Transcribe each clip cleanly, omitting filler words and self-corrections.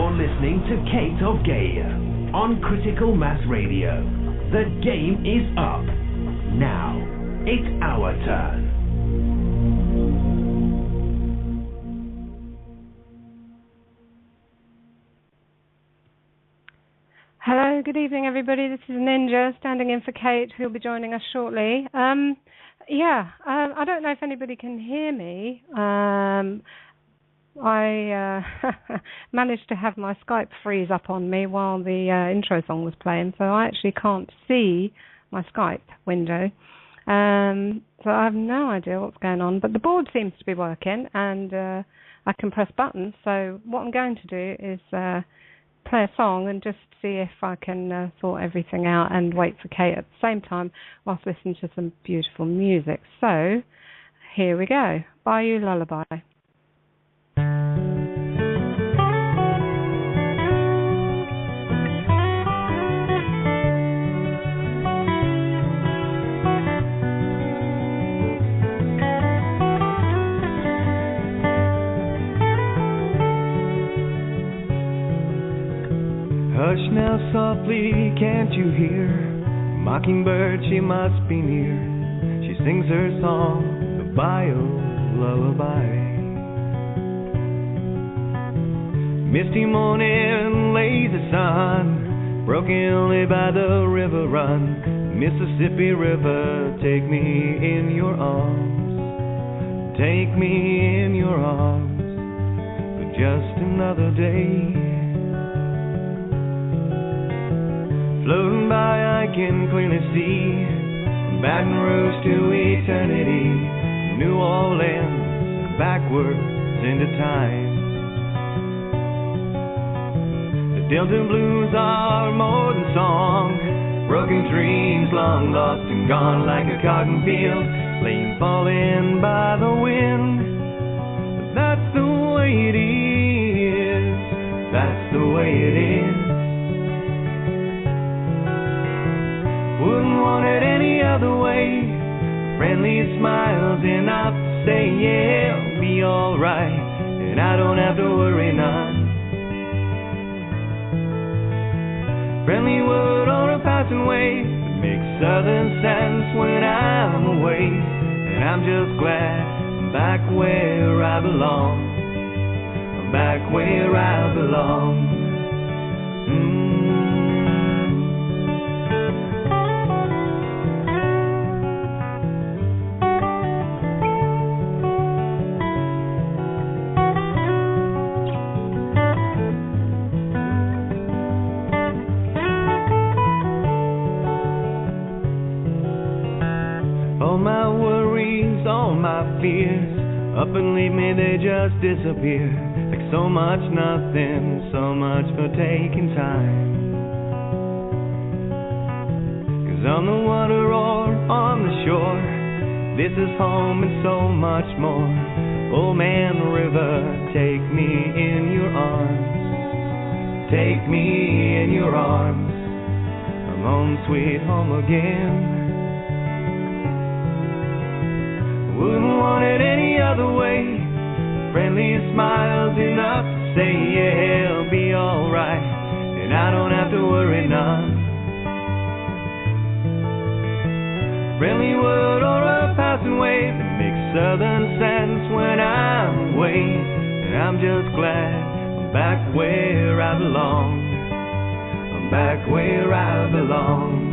You're listening to Kate of Gaia on Critical Mass Radio. The game is up. Now, it's our turn. Hello, good evening, everybody. This is Ninja standing in for Kate, who'll be joining us shortly. I don't know if anybody can hear me. I managed to have my Skype freeze up on me while the intro song was playing, so I actually can't see my Skype window. So I have no idea what's going on, but the board seems to be working, and I can press buttons. So what I'm going to do is play a song and just see if I can sort everything out and wait for Kate at the same time whilst listening to some beautiful music. So here we go. Bayou Lullaby. Hush now softly, can't you hear? Mockingbird, she must be near. She sings her song, the Bayou Lullaby. Misty morning, lazy sun, broken only by the river run. Mississippi River, take me in your arms. Take me in your arms for just another day. Floating by, I can clearly see Baton Rouge to eternity, New Orleans backwards into time. The Delta blues are more than song, broken dreams long lost and gone like a cotton field, laying falling by the wind. But that's the way it is, that's the way it is. Wouldn't want it any other way. Friendly smiles enough to say, yeah, it'll be alright, and I don't have to worry none. Friendly word on a passing wave that makes southern sense when I'm away, and I'm just glad I'm back where I belong. I'm back where I belong. All my worries, all my fears, up and leave me, they just disappear. Like so much nothing, so much for taking time. 'Cause on the water or on the shore, this is home and so much more. Old man river, take me in your arms. Take me in your arms. I'm home sweet home again. Wouldn't want it any other way. Friendly smiles enough to say, yeah, it'll be alright, and I don't have to worry none. Friendly word or a passing wave that makes southern sense when I'm away, and I'm just glad I'm back where I belong. I'm back where I belong.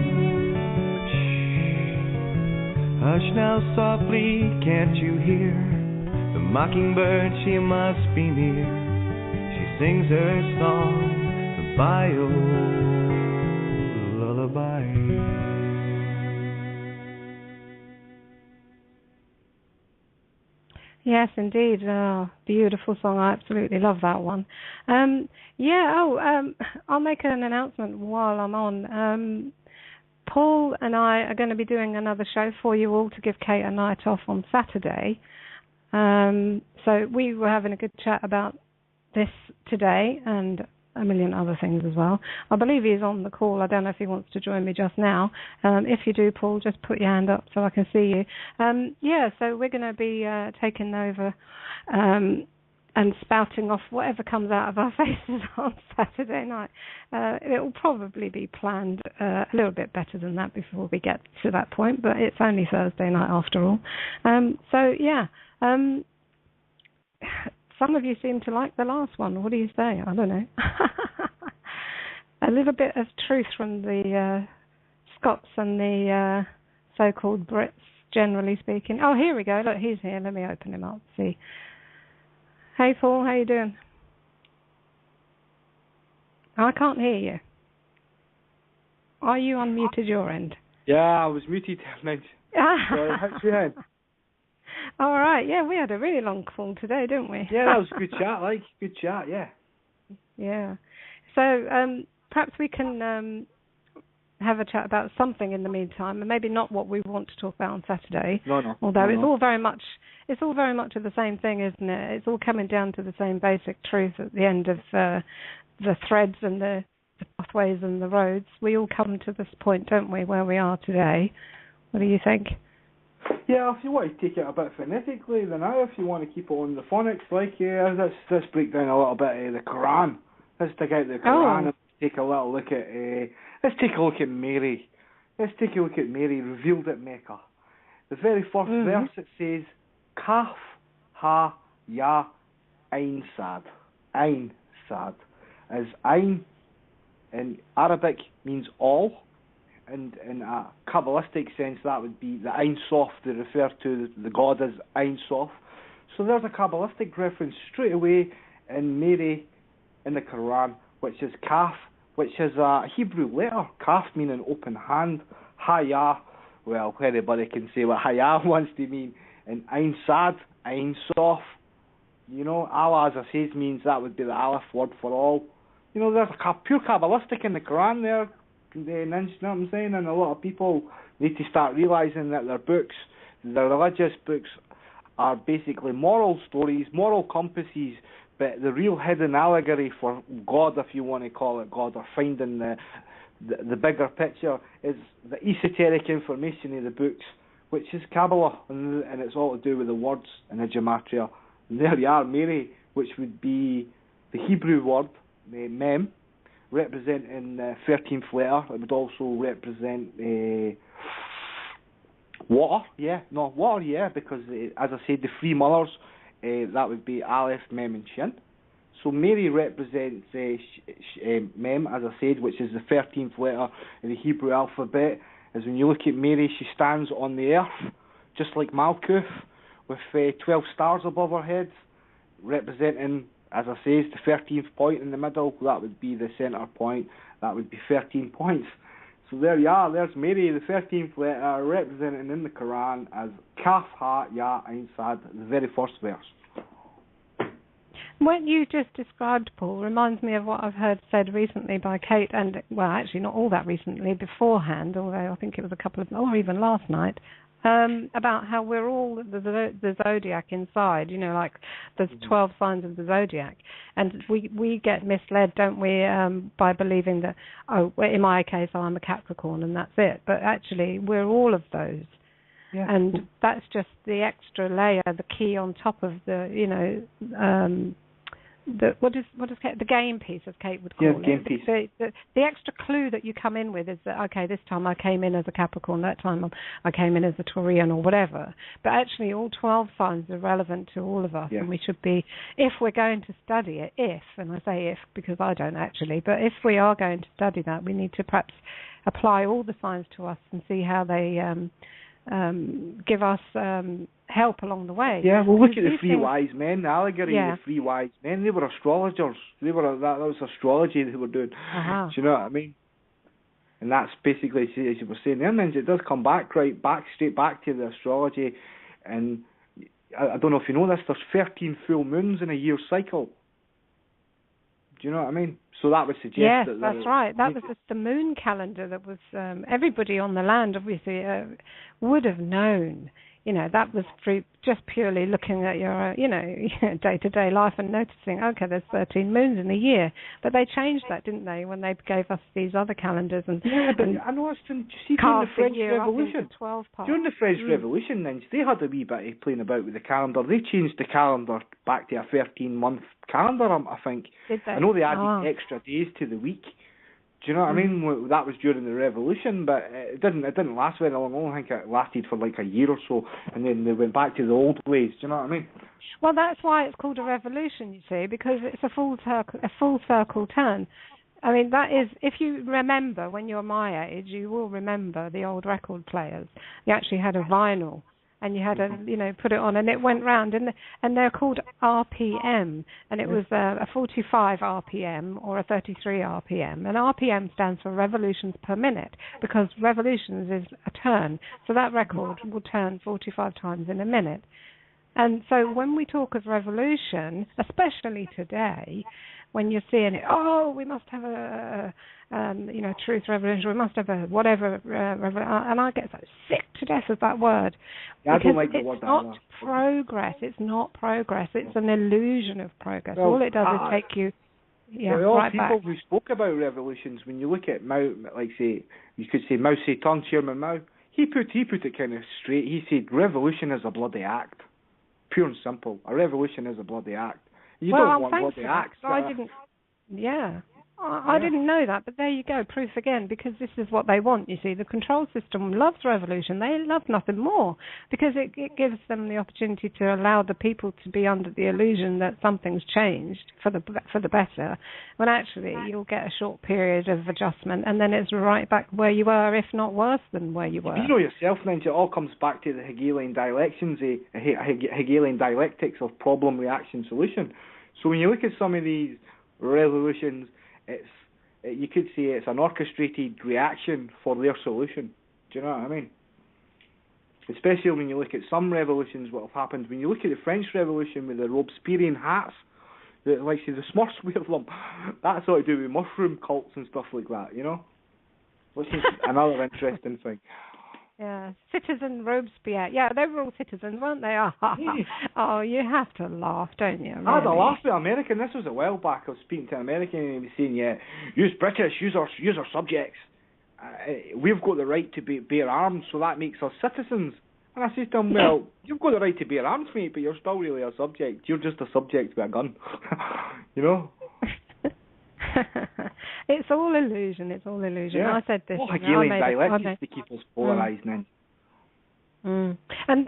Hush now softly, can't you hear? The mockingbird, she must be near. She sings her song, the Bayou Lullaby. Yes, indeed. Oh, beautiful song. I absolutely love that one. I'll make an announcement while I'm on. Paul and I are going to be doing another show for you all to give Kate a night off on Saturday. So we were having a good chat about this today and a million other things as well. I believe he's on the call. I don't know if he wants to join me just now. If you do, Paul, just put your hand up so I can see you. So we're going to be taking over and spouting off whatever comes out of our faces on Saturday night. It will probably be planned a little bit better than that before we get to that point, but it's only Thursday night after all. Some of you seem to like the last one. What do you say? I don't know. A little bit of truth from the Scots and the so-called Brits, generally speaking. Oh, here we go. Look, he's here. Let me open him up. See. Hey, Paul. How you doing? I can't hear you. Are you unmuted your end? Yeah, I was muted. Sorry, how's you doing? All right. Yeah, we had a really long call today, didn't we? Yeah, that was a good chat. Good chat. Yeah. Yeah. So perhaps we can have a chat about something in the meantime, and maybe not what we want to talk about on Saturday. No. Although it's all very much of the same thing, isn't it? It's all coming down to the same basic truth at the end of the threads and the pathways and the roads. We all come to this point, don't we, where we are today? What do you think? Yeah, if you want to take it a bit phonetically, then if you want to keep it on the phonics, let's break down a little bit of the Quran. Let's dig out the Quran and take a little look at. Let's take a look at Mary. Let's take a look at Mary revealed at Mecca. The very first verse, it says, Kaf ha ya ain sad. Ain sad. As ain in Arabic means all, and in a Kabbalistic sense that would be the Ein Sof. They refer to the God as Ein Sof. So there's a Kabbalistic reference straight away in Mary in the Quran, which is Kaf, which is a Hebrew letter. Kaf meaning open hand. Haya, well, anybody can say what Haya wants to mean. And Ein Sad, Ein Sof. You know, Allah, as I said, means that would be the Aleph word for all. You know, there's a pure Kabbalistic in the Quran there. You know what I'm saying? And a lot of people need to start realising that their books, their religious books, are basically moral stories, moral compasses, but the real hidden allegory for God, if you want to call it God, or finding the bigger picture, is the esoteric information in the books, which is Kabbalah, and it's all to do with the words and the gematria. And there you are, Mary, which would be the Hebrew word, the mem, representing the 13th letter. It would also represent water, because as I said, the three mothers, that would be Aleph, Mem and Shin. So Mary represents Mem, as I said, which is the 13th letter in the Hebrew alphabet. As when you look at Mary, she stands on the earth, just like Malkuth, with 12 stars above her head, representing, as I say, the 13th point in the middle. That would be the centre point. That would be 13 points. So there you are. There's Mary, the 13th letter, represented in the Quran as Kaf Ha Ya Ain Sad, the very first verse. What you just described, Paul, reminds me of what I've heard said recently by Kate, and, well, actually not all that recently, beforehand, although I think it was a couple of, or even last night, about how we're all the zodiac inside, you know, like there's 12 signs of the zodiac, and we get misled, don't we, by believing that, in my case, I'm a Capricorn and that's it, but actually we're all of those. Yeah. And that's just the extra layer, the key on top of the, you know, what is Kate, the game piece, as Kate would call it. Game piece. The extra clue that you come in with is that, okay, this time I came in as a Capricorn, that time I came in as a Taurian or whatever. But actually all 12 signs are relevant to all of us, and we should be, if we're going to study it, and I say if because I don't actually, but if we are going to study that, we need to perhaps apply all the signs to us and see how they give us help along the way. Yeah, well, look at the three wise men, the allegory of the three wise men. They were astrologers. That was astrology they were doing. Do you know what I mean? And that's basically, as you were saying there, means it does come straight back to the astrology. And I don't know if you know this, there's 13 full moons in a year's cycle. Do you know what I mean? So that would suggest that... Yes, that's right. That was just the moon calendar that was... everybody on the land, obviously, would have known, that was through just purely looking at your, day-to-day life and noticing, okay, there's 13 moons in a year. But they changed that, didn't they, when they gave us these other calendars? And I noticed, during the French Revolution, during the French Revolution, then they had a wee bit of playing about with the calendar. They changed the calendar back to a 13-month calendar, I think. Did they? I know they added extra days to the week. Do you know what I mean? That was during the Revolution, but it didn't last very long. I think it lasted for like a year or so, and then they went back to the old ways. Do you know what I mean? Well, that's why it's called a revolution, you see, because it's a full circle turn. I mean, that is, if you remember, when you're my age, you will remember the old record players. You actually had a vinyl, and you had to, put it on, and it went round, and they're called RPM, and it was a 45 RPM or a 33 RPM, and RPM stands for revolutions per minute, because revolutions is a turn, so that record will turn 45 times in a minute. And so when we talk of revolution, especially today, when you're seeing it, we must have a truth revolution, we must have a whatever, and I get so sick to death of that word. Yeah, I don't like the word. It's not progress. It's not progress. It's an illusion of progress. All it does is take you right back. People who spoke about revolutions, when you look at Mao, you could say Mao Zedong, Chairman Mao, he put it kind of straight. He said revolution is a bloody act. Pure and simple. A revolution is a bloody act. You don't want bloody acts. I didn't know that, but there you go, proof again, because this is what they want, you see. The control system loves revolution. They love nothing more, because it gives them the opportunity to allow the people to be under the illusion that something's changed for the better, when actually you'll get a short period of adjustment, and then it's right back where you were, if not worse than where you were. You know yourself, Ninja, it all comes back to the Hegelian Hegelian dialectics of problem, reaction, solution. So when you look at some of these revolutions, you could say it's an orchestrated reaction for their solution. Do you know what I mean? Especially when you look at some revolutions, what have happened. When you look at the French Revolution with the Robespierrean hats, the Smurfs wear them. That's all to do with mushroom cults and stuff like that, Which is another interesting thing. Yeah, citizen Robespierre. Yeah, they were all citizens, weren't they? Oh, you have to laugh, don't you? Really? I had a laugh with an American. This was a while back. I was speaking to an American and he was saying, use British, use our subjects. We've got the right to bear arms, so that makes us citizens. And I said to him, well, you've got the right to bear arms, mate, but you're still really a subject. You're just a subject with a gun. It's all illusion. Yeah. I said this. Hegelian dialectics to keep us polarised now. And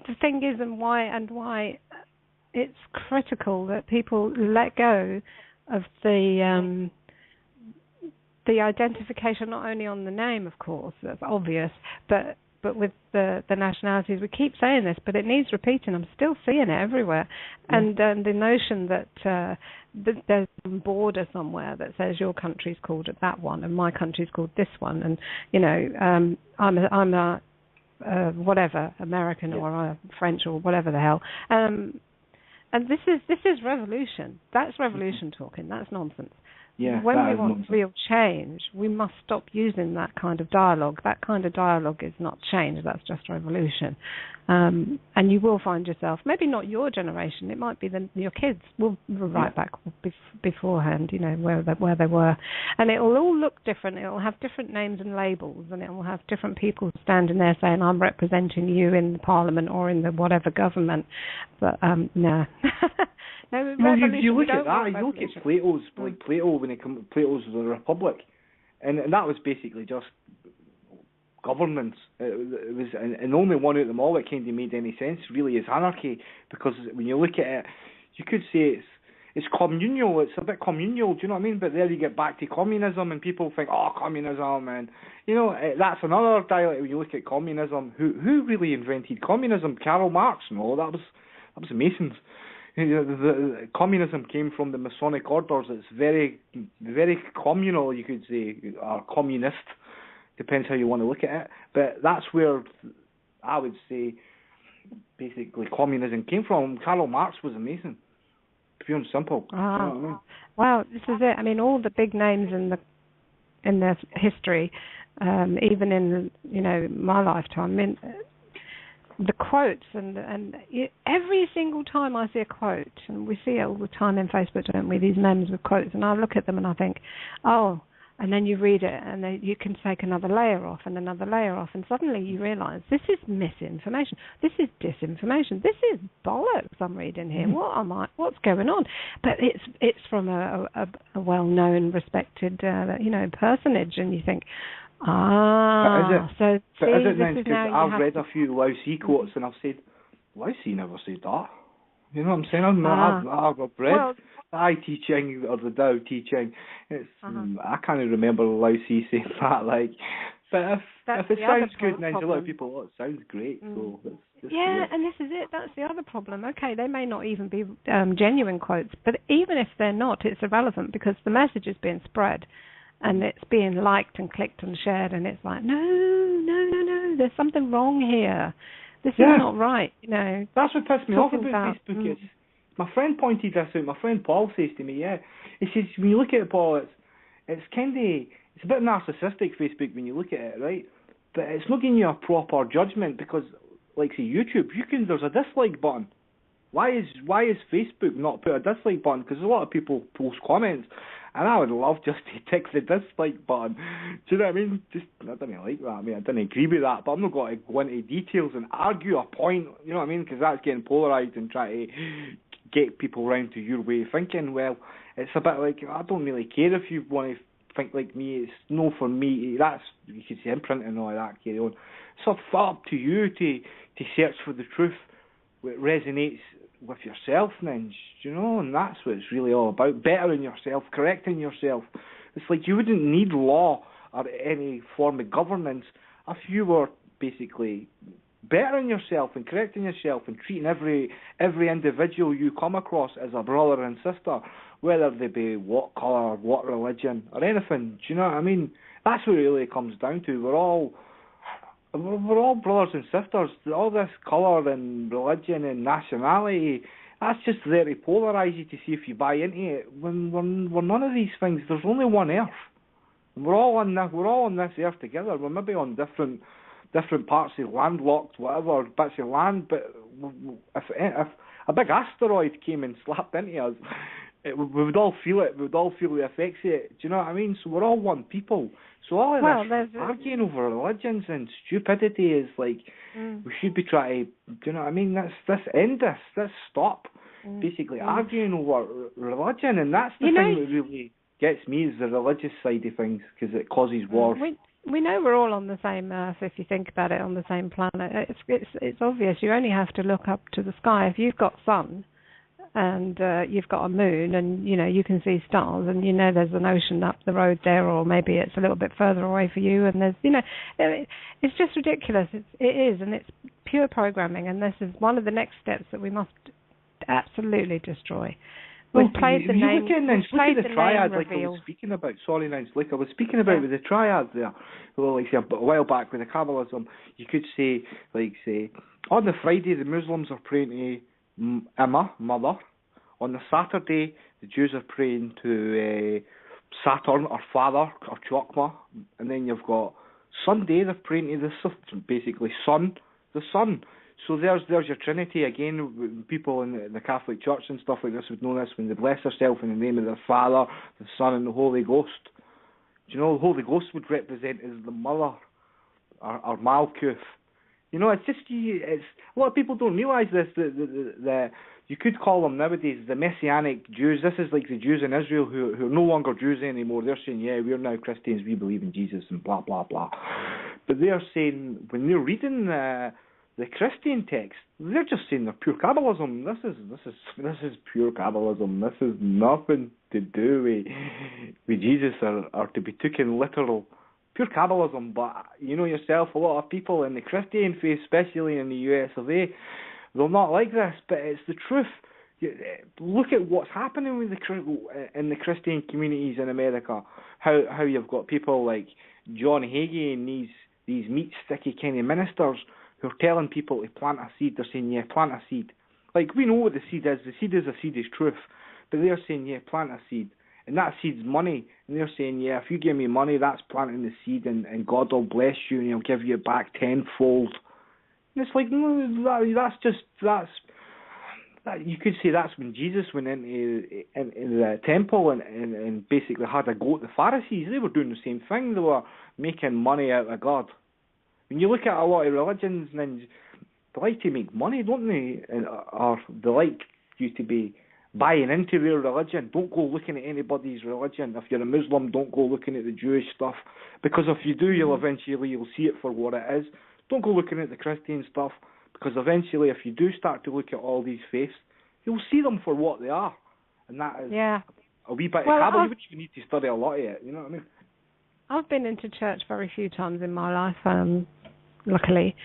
the thing is, and why it's critical that people let go of the identification, not only on the name, of course, that's obvious, but with the nationalities. We keep saying this, but it needs repeating. I'm still seeing it everywhere. And the notion that there's a border somewhere that says your country's called that one and my country's called this one, and I'm a whatever, American or a French or whatever the hell. And this is revolution. That's revolution talking. That's nonsense. Yeah, when we want real change, we must stop using that kind of dialogue. That kind of dialogue is not change, that's just revolution. And you will find yourself, maybe not your generation, it might be your kids will right back beforehand, where they were. And it will all look different. It will have different names and labels, and it will have different people standing there saying, I'm representing you in the parliament or in the whatever government. But, no. No, you look at that. You look at Plato's, like Plato Plato's The Republic, and that was basically just governance. It was, and only one out of them all that kind of made any sense really is anarchy, because when you look at it, you could say it's communal. It's a bit communal. Do you know what I mean? But there you get back to communism, and people think, communism, and that's another dialect. When you look at communism, who really invented communism? Karl Marx? No, that was the Masons. The communism came from the Masonic orders. It's very, very communal, you could say, or communist. Depends how you want to look at it. But that's where I would say basically communism came from. Karl Marx was a Mason. Pure and simple. You know what I mean? Well, this is it. I mean, all the big names in their history, even in my lifetime. I mean, the quotes and every single time I see a quote, and we see it all the time in Facebook, don't we? These memes with quotes, and I look at them and I think, oh. And then you read it, and then you can take another layer off and another layer off, and suddenly you realise this is misinformation, this is disinformation, this is bollocks I'm reading here. What's going on? But it's from a well-known, respected, personage, and you think, so see, is it this is now I've read a few Lao Tzu quotes, and I've said, Lao Tzu never said that. You know what I'm saying? I've read the I teaching or the Tao teaching. I can't even remember Lao Tzu saying that. But if it sounds good, and a lot of people, it sounds great. So and this is it. That's the other problem. Okay, they may not even be genuine quotes, but even if they're not, it's irrelevant because the message is being spread. And it's being liked and clicked and shared, and it's like, no, there's something wrong here. This is not right, That's what pissed me off about Facebook. My friend pointed this out. My friend Paul says to me, he says, when you look at it, Paul, it's kind of, it's a bit narcissistic, Facebook, when you look at it, right? But it's not giving you a proper judgment because, like, say, YouTube, there's a dislike button. Why is Facebook not put a dislike button? Because a lot of people post comments, and I would love just to tick the dislike button. Do you know what I mean? I didn't like that. I mean, I didn't agree with that, but I'm not going to go into details and argue a point. You know what I mean? Because that's getting polarised and trying to get people round to your way of thinking. Well, it's a bit like, I don't really care if you want to think like me. It's no for me. That's, you could say, imprinting and all that, carry on. It's up to you to search for the truth that resonates with yourself, Ninja, and that's what it's really all about. Bettering yourself, correcting yourself. It's like you wouldn't need law or any form of governance if you were basically bettering yourself and correcting yourself and treating every individual you come across as a brother and sister, whether they be what colour, what religion, or anything. Do you know what I mean? That's what it really comes down to. We're all brothers and sisters. All this colour and religion and nationality, that's just there to polarise you to see if you buy into it. When we're none of these things, there's only one Earth. We're all on this Earth together. We're maybe on different parts of landlocked, whatever bits of land. But if a big asteroid came and slapped into us, we would all feel it. We would all feel the effects of it. Do you know what I mean? So we're all one people. So all of this arguing over religions and stupidity is like, we should be trying to, do you know what I mean? Let's end this. Let's stop basically arguing over religion. And that's the thing that really gets me, is the religious side of things, because it causes war. We know we're all on the same Earth, if you think about it, on the same planet. It's obvious. You only have to look up to the sky. If you've got sun, and you've got a moon, and you can see stars, and there's an ocean up the road there, or maybe it's a little bit further away for you, and there's it's just ridiculous. It is, and it's pure programming, and this is one of the next steps that we must absolutely destroy. We've played the name. Look at the triad, like I was speaking about. Sorry, now, like I was speaking about with the triad there. Well, like say a while back with the Kabbalism, you could say, on the Friday the Muslims are praying to Amma, mother. On the Saturday, the Jews are praying to Saturn, or father, or Chokma. And then you've got Sunday, they're praying to the sun. So there's your Trinity again. People in the Catholic Church and stuff like this would know this, when they bless themselves in the name of the Father, the Son, and the Holy Ghost. Do you know the Holy Ghost would represent as the mother, or Malkuth. It's just, a lot of people don't realise this. The you could call them nowadays the Messianic Jews. This is like the Jews in Israel who are no longer Jews anymore. They're saying, we're now Christians, we believe in Jesus, and blah blah blah. But they're saying, when they're reading the Christian text, they're just saying they're pure Kabbalism. This is pure Kabbalism. This has nothing to do with Jesus or to be taken literal. Pure Kabbalism. But yourself, a lot of people in the Christian faith, especially in the US of A, they're not like this. But it's the truth. Look at what's happening with in the Christian communities in America. How you've got people like John Hagee and these meat sticky kind of ministers who are telling people to plant a seed. They're saying, plant a seed. Like, we know what the seed is. The seed is truth. But they're saying, plant a seed. And that seed's money. And they're saying, if you give me money, that's planting the seed, and God will bless you, and he'll give you back tenfold. And it's like, no, you could say that's when Jesus went into the temple and basically had a go at the Pharisees. They were doing the same thing. They were making money out of God. When you look at a lot of religions, then they like to make money, don't they? Or they like you to be buying into their religion. Don't go looking at anybody's religion. If you're a Muslim, don't go looking at the Jewish stuff, because if you do, you'll see it for what it is. Don't go looking at the Christian stuff, because eventually, if you do start to look at all these faiths, you'll see them for what they are, and that is a wee bit of cabal. You wouldn't even need to study a lot of it. You know what I mean? I've been into church very few times in my life, luckily.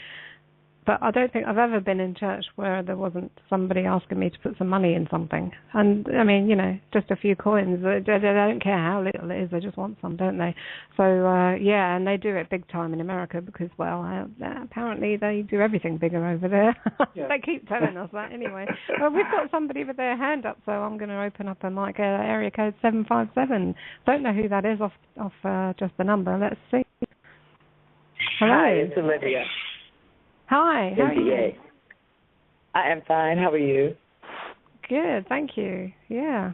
But I don't think I've ever been in church where there wasn't somebody asking me to put some money in something. And, I mean, just a few coins. They don't care how little it is. They just want some, don't they? So, and they do it big time in America because, well, apparently they do everything bigger over there. Yeah. They keep telling us that anyway. Well, we've got somebody with their hand up, so I'm going to open up a mic, area code 757. Don't know who that is off just the number. Let's see. Hello. Hi, it's Olivia. Hi, how are you? I am fine. How are you? Good, thank you. Yeah.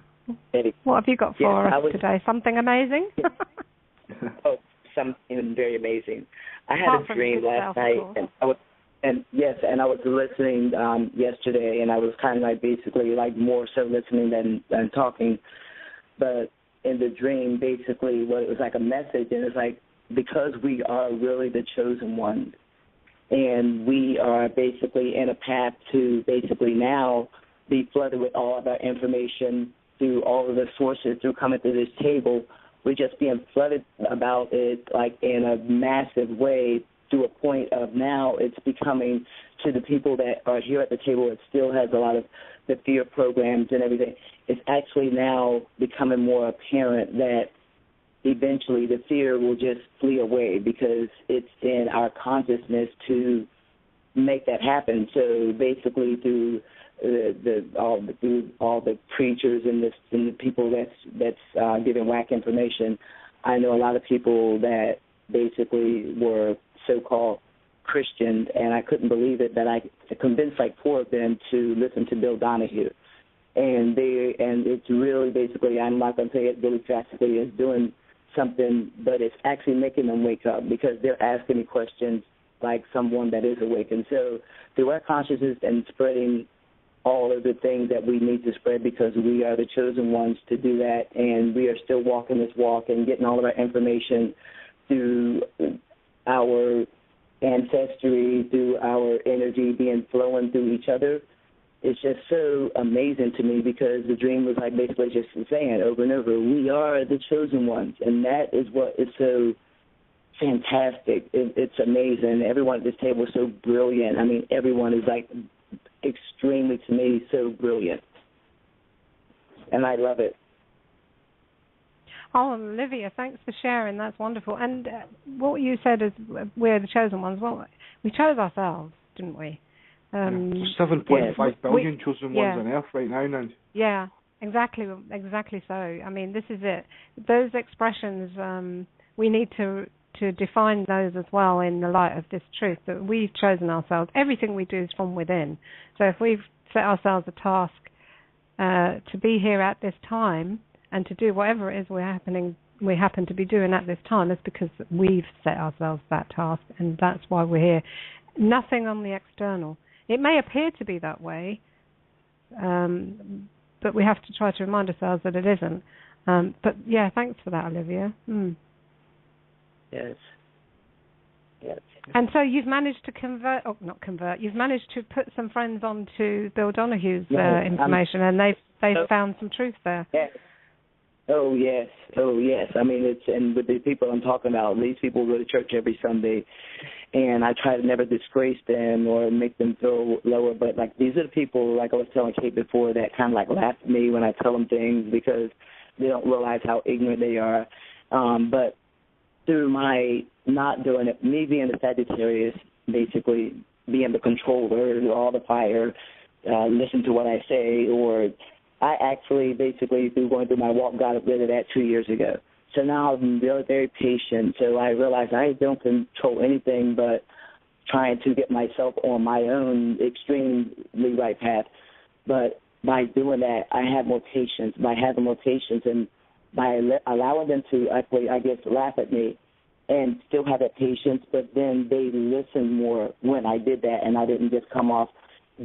What have you got for us today? Something amazing? Something very amazing. I had a dream last night, and I was listening yesterday, and I was kind of like basically like more so listening than talking. But in the dream, basically, it was like a message, and it's like, because we are really the chosen ones, and we are basically in a path to basically now be flooded with all of our information through all of the sources through coming to this table. We're just being flooded about it like in a massive way to a point of now it's becoming to the people that are here at the table. It still has a lot of the fear programs and everything. It's actually now becoming more apparent that eventually the fear will just flee away because it's in our consciousness to make that happen. So basically through all the preachers and the people that's giving whack information, I know a lot of people that basically were so-called Christians, and I couldn't believe it that I convinced like 4 of them to listen to Bill Donahue. And it's really basically, I'm not going to say it really drastically, it's doing something, but it's actually making them wake up because they're asking me questions like someone that is awake. And so through our consciousness and spreading all of the things that we need to spread, because we are the chosen ones to do that, and we are still walking this walk and getting all of our information through our ancestry, through our energy being flowing through each other. It's just so amazing to me because the dream was like basically just saying over and over, we are the chosen ones, and that is what is so fantastic. It's amazing. Everyone at this table is so brilliant. I mean, everyone is like extremely, to me, so brilliant, and I love it. Oh, Olivia, thanks for sharing. That's wonderful. And what you said is we're the chosen ones. Well, we chose ourselves, didn't we? 7.5 billion chosen ones on Earth right now. Yeah, exactly so. I mean, this is it. Those expressions, we need to define those as well in the light of this truth that we've chosen ourselves. Everything we do is from within. So if we've set ourselves a task to be here at this time and to do whatever it is we happen to be doing at this time, it's because we've set ourselves that task, and that's why we're here. Nothing on the external. It may appear to be that way, but we have to try to remind ourselves that it isn't. But, yeah, thanks for that, Olivia. Yes. And so you've managed to you've managed to put some friends onto Bill Donahue's information, and they've found some truth there. Yes. Oh, yes. I mean, and with the people I'm talking about, these people go to church every Sunday, and I try to never disgrace them or make them feel lower, but, like, these are the people, like I was telling Kate before, that kind of, like, laugh at me when I tell them things because they don't realize how ignorant they are. But through my not doing it, me being the Sagittarius, basically being the controller, all the fire, listen to what I say, or I actually basically, through going through my walk, got rid of that 2 years ago. So now I'm very, very patient. So I realize I don't control anything but trying to get myself on my own extremely right path. But by doing that, I have more patience. By having more patience and by allowing them to actually, I guess, laugh at me and still have that patience, but then they listened more when I did that, and I didn't just come off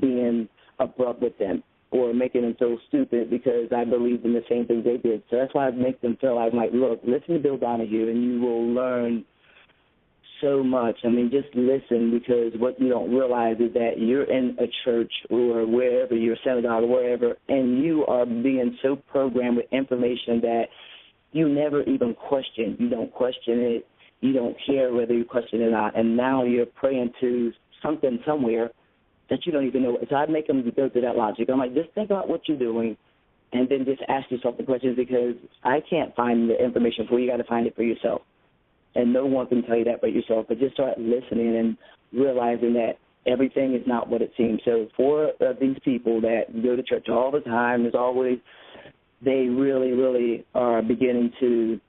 being abrupt with them or making them so stupid because I believed in the same thing they did. So that's why I make them feel like, look, listen to Bill Donahue, and you will learn so much. I mean, just listen, because what you don't realize is that you're in a church or wherever, you're a synagogue or wherever, and you are being so programmed with information that you never even question. You don't question it. You don't care whether you question it or not. And now you're praying to something somewhere that you don't even know. So I make them go through that logic. I'm like, just think about what you're doing and then just ask yourself the questions, because I can't find the information for you. You got to find it for yourself. And no one can tell you that but yourself. But just start listening and realizing that everything is not what it seems. So for these people that go to church all the time, they really, really are beginning to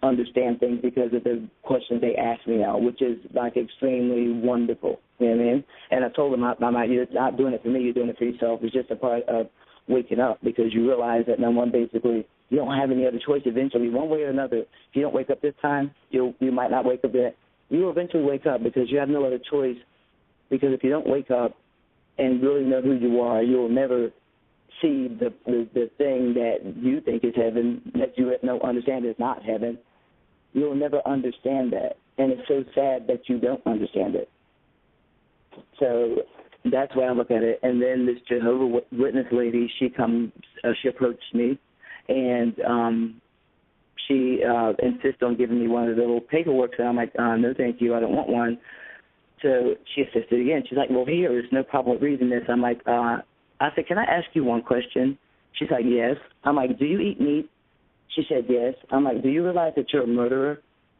understand things because of the questions they ask me now, which is like extremely wonderful. You know what I mean? And I told them, you're not doing it for me, you're doing it for yourself. It's just a part of waking up, because you realize that no one basically, you don't have any other choice eventually, one way or another. If you don't wake up this time, you might not wake up yet. You will eventually wake up, because you have no other choice. Because if you don't wake up and really know who you are, you'll never see the thing that you think is heaven, that you don't understand is not heaven. You'll never understand that. And it's so sad that you don't understand it. So that's why I look at it. And then this Jehovah's Witness lady, she approached me, and she insisted on giving me one of the little paperwork. And I'm like, no, thank you, I don't want one. So she insisted again. She's like, well, here, there's no problem with reading this. I'm like, I said, can I ask you one question? She's like, yes. I'm like, do you eat meat? She said, yes. I'm like, do you realize that you're a murderer?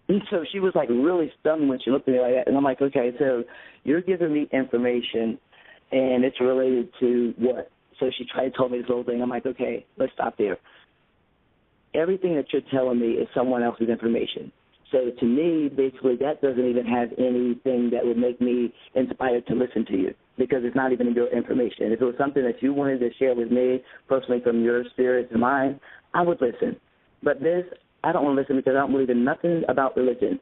And so she was like really stunned when she looked at me like that. And I'm like, okay, so you're giving me information, and it's related to what? So she told me this whole thing. I'm like, okay, let's stop there. Everything that you're telling me is someone else's information. So to me, basically, that doesn't even have anything that would make me inspired to listen to you, because it's not even your information. If it was something that you wanted to share with me personally from your spirit to mine, I would listen. But this, I don't want to listen, because I don't believe in nothing about religion.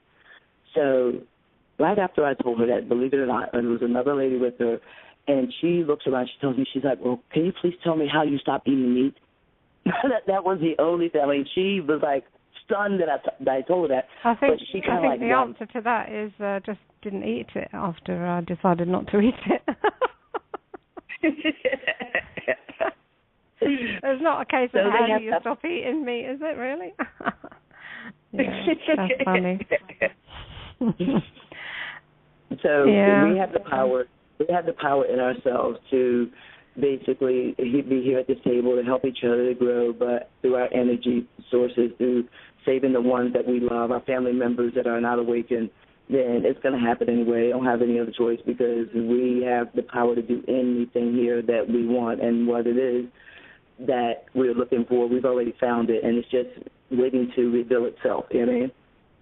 So right after I told her that, believe it or not, and there was another lady with her, and she looks around, she tells me, she's like, well, can you please tell me how you stopped eating meat? that was the only thing. I mean, she was like stunned that I told her that. I think like the answer to that is just didn't eat it after I decided not to eat it. It's not a case of how do you stop eating meat, is it really? Yeah, that's funny. So we have the power. We have the power in ourselves to basically be here at this table to help each other to grow, but through our energy sources, through saving the ones that we love, our family members that are not awakened, then it's going to happen anyway. I don't have any other choice, because we have the power to do anything here that we want, and what it is that we're looking for, we've already found it, and it's just waiting to reveal itself. You know what I mean?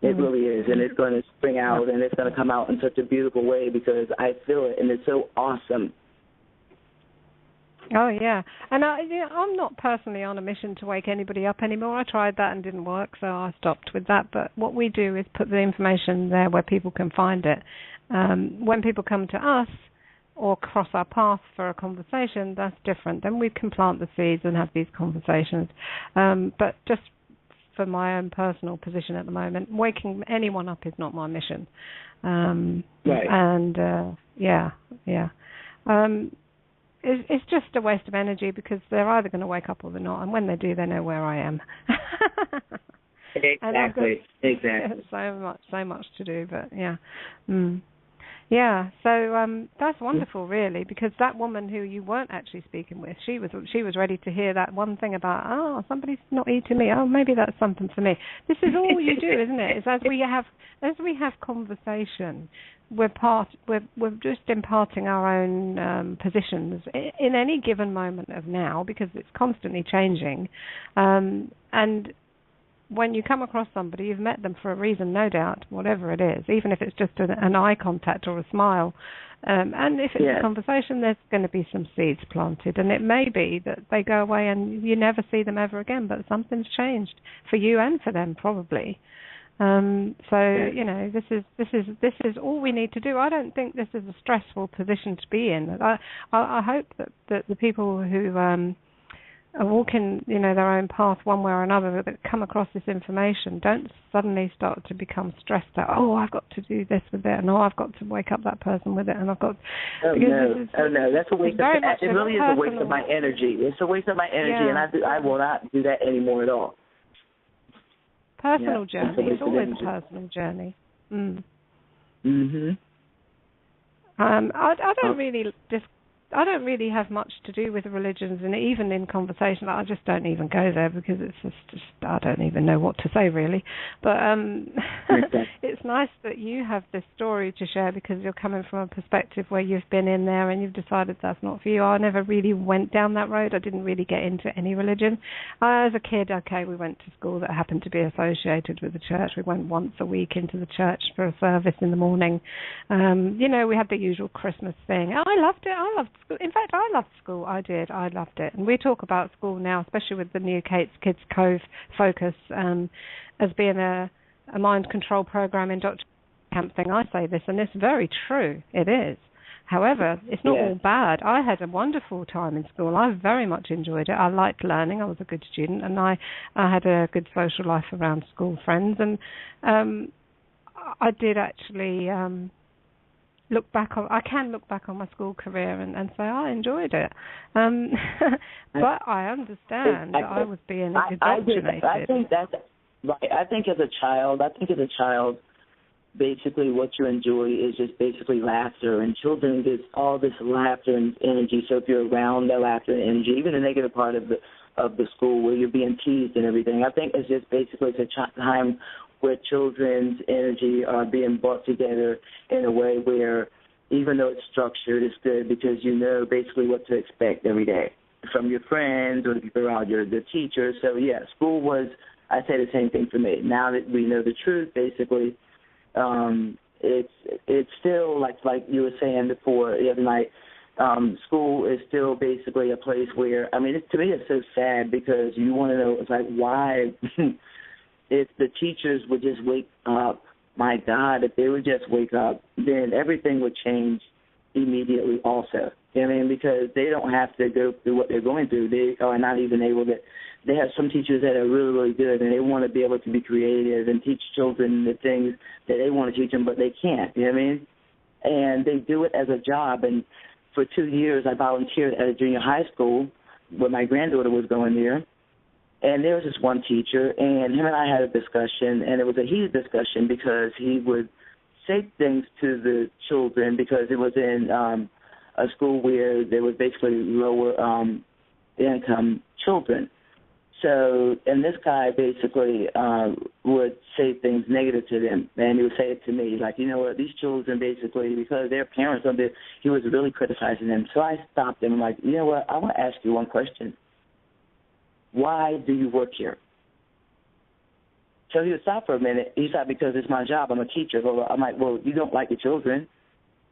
It really is, and it's going to spring out, and it's going to come out in such a beautiful way, because I feel it, and it's so awesome. Oh, yeah. And I'm not personally on a mission to wake anybody up anymore. I tried that and didn't work, so I stopped with that. But what we do is put the information there where people can find it. When people come to us or cross our path for a conversation, that's different. Then we can plant the seeds and have these conversations. But just for my own personal position at the moment, waking anyone up is not my mission. Right. And, it's just a waste of energy, because they're either going to wake up or they're not. And when they do, they know where I am. Exactly. So much to do, but yeah. Yeah, so that's wonderful, really, because that woman who you weren't actually speaking with, she was ready to hear that one thing about, somebody's not eating me. Oh, maybe that's something for me. This is all you do, isn't it? It's as we have conversation, we're just imparting our own positions in any given moment of now, because it's constantly changing, and when you come across somebody, you've met them for a reason, no doubt, whatever it is, even if it's just an eye contact or a smile. And if it's a conversation, there's going to be some seeds planted. And it may be that they go away and you never see them ever again, but something's changed for you and for them, probably. This is all we need to do. I don't think this is a stressful position to be in. I hope that the people who are walking, their own path one way or another, that come across this information, don't suddenly start to become stressed out. Oh, I've got to do this with it, and I've got to wake up that person with it, and I've got. No, that's a waste of. It really is a waste of my energy. It's a waste of my energy, and I will not do that anymore at all. Personal journey. It's always a personal journey. I don't really have much to do with religions, and even in conversation, I just don't even go there because it's just I don't even know what to say really. But it's nice that you have this story to share because you're coming from a perspective where you've been in there and you've decided that's not for you. I never really went down that road. I didn't really get into any religion. As a kid, we went to school that happened to be associated with the church. We went once a week into the church for a service in the morning. We had the usual Christmas thing. I loved it. I loved school. In fact, I loved school. I did. I loved it. And we talk about school now, especially with the new Kids Cove focus, as being a mind control program in Dr. Camp thing. I say this, and it's very true. It is. However, it's not all bad. I had a wonderful time in school. I very much enjoyed it. I liked learning. I was a good student, and I had a good social life around school friends. And I did actually look back on my school career and say I enjoyed it. But I understand that I was being indoctrinated. I think that's right. I think as a child, basically what you enjoy is just basically laughter, and children get all this laughter and energy. So if you're around that laughter and energy, even the negative part of the school where you're being teased and everything, I think it's just basically it's a time where children's energy are being brought together in a way where, even though it's structured, it's good because you know basically what to expect every day from your friends or the people around you, the teachers. So, school was, I say the same thing for me. Now that we know the truth, basically, it's still, like you were saying before the other night, school is still basically a place where, to me it's so sad because you want to know, it's like, why... If the teachers would just wake up, my God, if they would just wake up, then everything would change immediately also. Because they don't have to go through what they're going through. They are not even able to. They have some teachers that are really, really good, and they want to be able to be creative and teach children the things that they want to teach them, but they can't. And they do it as a job. And for 2 years, I volunteered at a junior high school where my granddaughter was going there. And there was this one teacher, and him and I had a discussion, and it was a heated discussion because he would say things to the children because it was in a school where there was basically lower income children. So, and this guy basically would say things negative to them, and he would say it to me, like, you know what, these children basically, because their parents on there, he was really criticizing them. So I stopped him. I'm like, you know what, I want to ask you one question. Why do you work here? So he would stop for a minute. He said, because it's my job. I'm a teacher. I'm like, well, you don't like the children.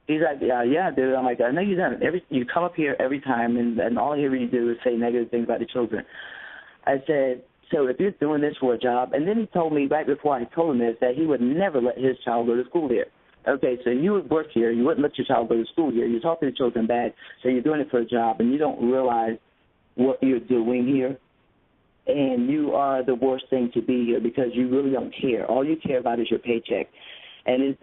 He's like, yeah, I do. I'm like, I know you don't. You come up here every time, and all you really do is say negative things about the children. I said, so if you're doing this for a job, and then he told me right before I told him this that he would never let his child go to school there. Okay, so you would work here. You wouldn't let your child go to school here. You're talking to children bad, so you're doing it for a job, and you don't realize what you're doing here. And you are the worst thing to be here because you really don't care. All you care about is your paycheck. And it's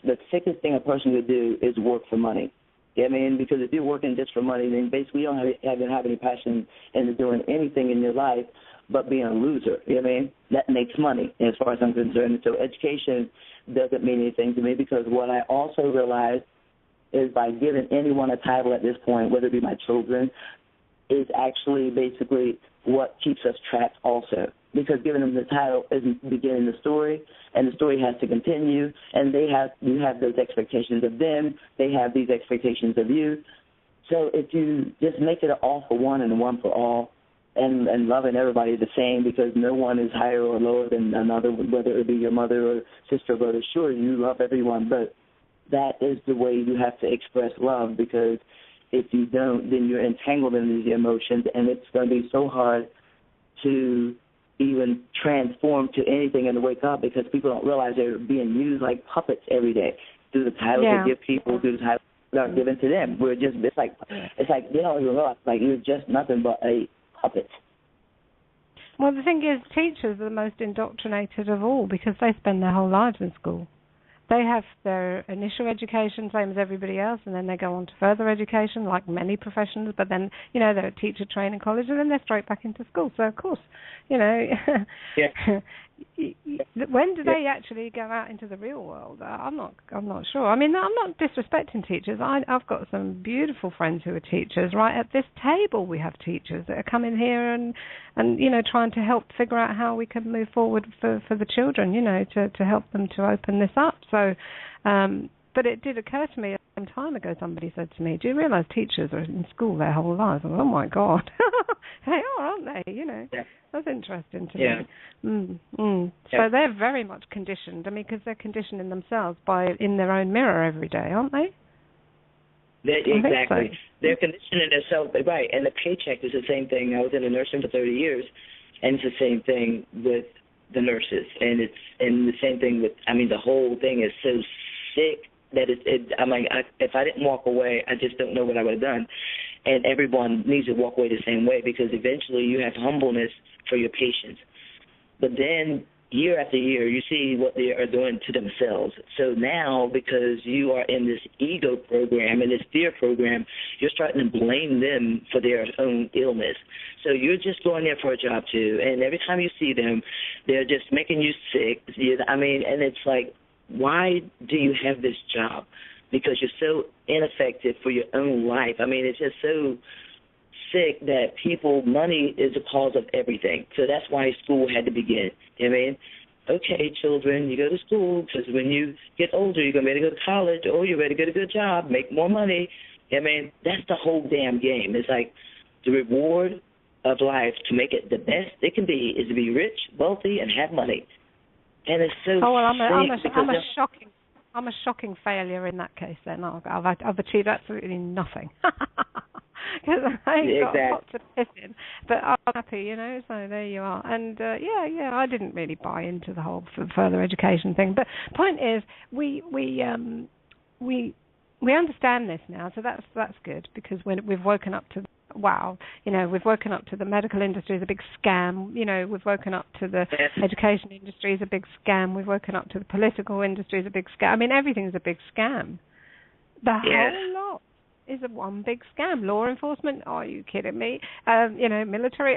the sickest thing a person could do is work for money. Because if you're working just for money, then basically you don't have any passion into doing anything in your life but being a loser. That makes money as far as I'm concerned. So education doesn't mean anything to me because what I also realized is by giving anyone a title at this point, whether it be my children, is actually basically what keeps us trapped also. Because giving them the title isn't beginning the story, and the story has to continue, and you have those expectations of them, they have these expectations of you. So if you just make it an all for one and a one for all, and loving everybody the same, because no one is higher or lower than another, whether it be your mother or sister or brother. Sure, you love everyone, but that is the way you have to express love, because if you don't, then you're entangled in these emotions, and it's going to be so hard to even transform to anything and to wake up, because people don't realize they're being used like puppets every day through the titles they give people, through the titles that are given to them. It's like they don't even realize, like, you're just nothing but a puppet. Well, the thing is, teachers are the most indoctrinated of all, because they spend their whole lives in school. They have their initial education, same as everybody else, and then they go on to further education, like many professions, but then, they're at teacher training college, and then they're straight back into school. So, of course, when do they actually go out into the real world? I'm not sure. I mean, I'm not disrespecting teachers. I've got some beautiful friends who are teachers. Right at this table, we have teachers that are coming here and trying to help figure out how we can move forward for the children, to help them to open this up. So, but it did occur to me some time ago, somebody said to me, do you realise teachers are in school their whole lives? Oh, my God. They are, aren't they? Yeah. That's interesting to me. So they're very much conditioned. I mean, because they're conditioning themselves in their own mirror every day, aren't they? Exactly. So. They're conditioning themselves, right, and the paycheck is the same thing. I was in the nursing for 30 years, and it's the same thing with the nurses, and the same thing with, the whole thing is so sick that if I didn't walk away, I just don't know what I would have done. And everyone needs to walk away the same way, because eventually you have humbleness for your patients. But then year after year, you see what they are doing to themselves. So now, because you are in this ego program and this fear program, you're starting to blame them for their own illness. So you're just going there for a job too, and every time you see them, they're just making you sick. And it's like, why do you have this job? Because you're so ineffective for your own life. It's just so sick that money is the cause of everything. So that's why school had to begin. Okay, children, you go to school, because when you get older, you're going to be able to go to college, or you're ready to get a good job, make more money. That's the whole damn game. It's like the reward of life, to make it the best it can be, is to be rich, wealthy, and have money. And it's so I'm a shocking failure in that case. Then I've achieved absolutely nothing, because I ain't got a pot to piss in. But I'm happy, So there you are. And I didn't really buy into the whole further education thing. But point is, we understand this now, so that's good, because when we've woken up to. We've woken up to the medical industry as a big scam. We've woken up to the education industry as a big scam. We've woken up to the political industry as a big scam. Everything's a big scam. The whole lot is one big scam. Law enforcement? Are you kidding me? Military?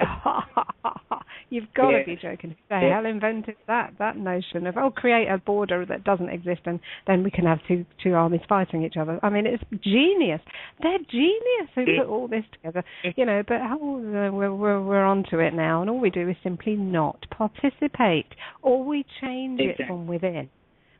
You've got to be joking. Who the hell invented that notion of, create a border that doesn't exist, and then we can have two armies fighting each other? It's genius. They're genius who put all this together. But we're onto it now, and all we do is simply not participate, or we change it from within.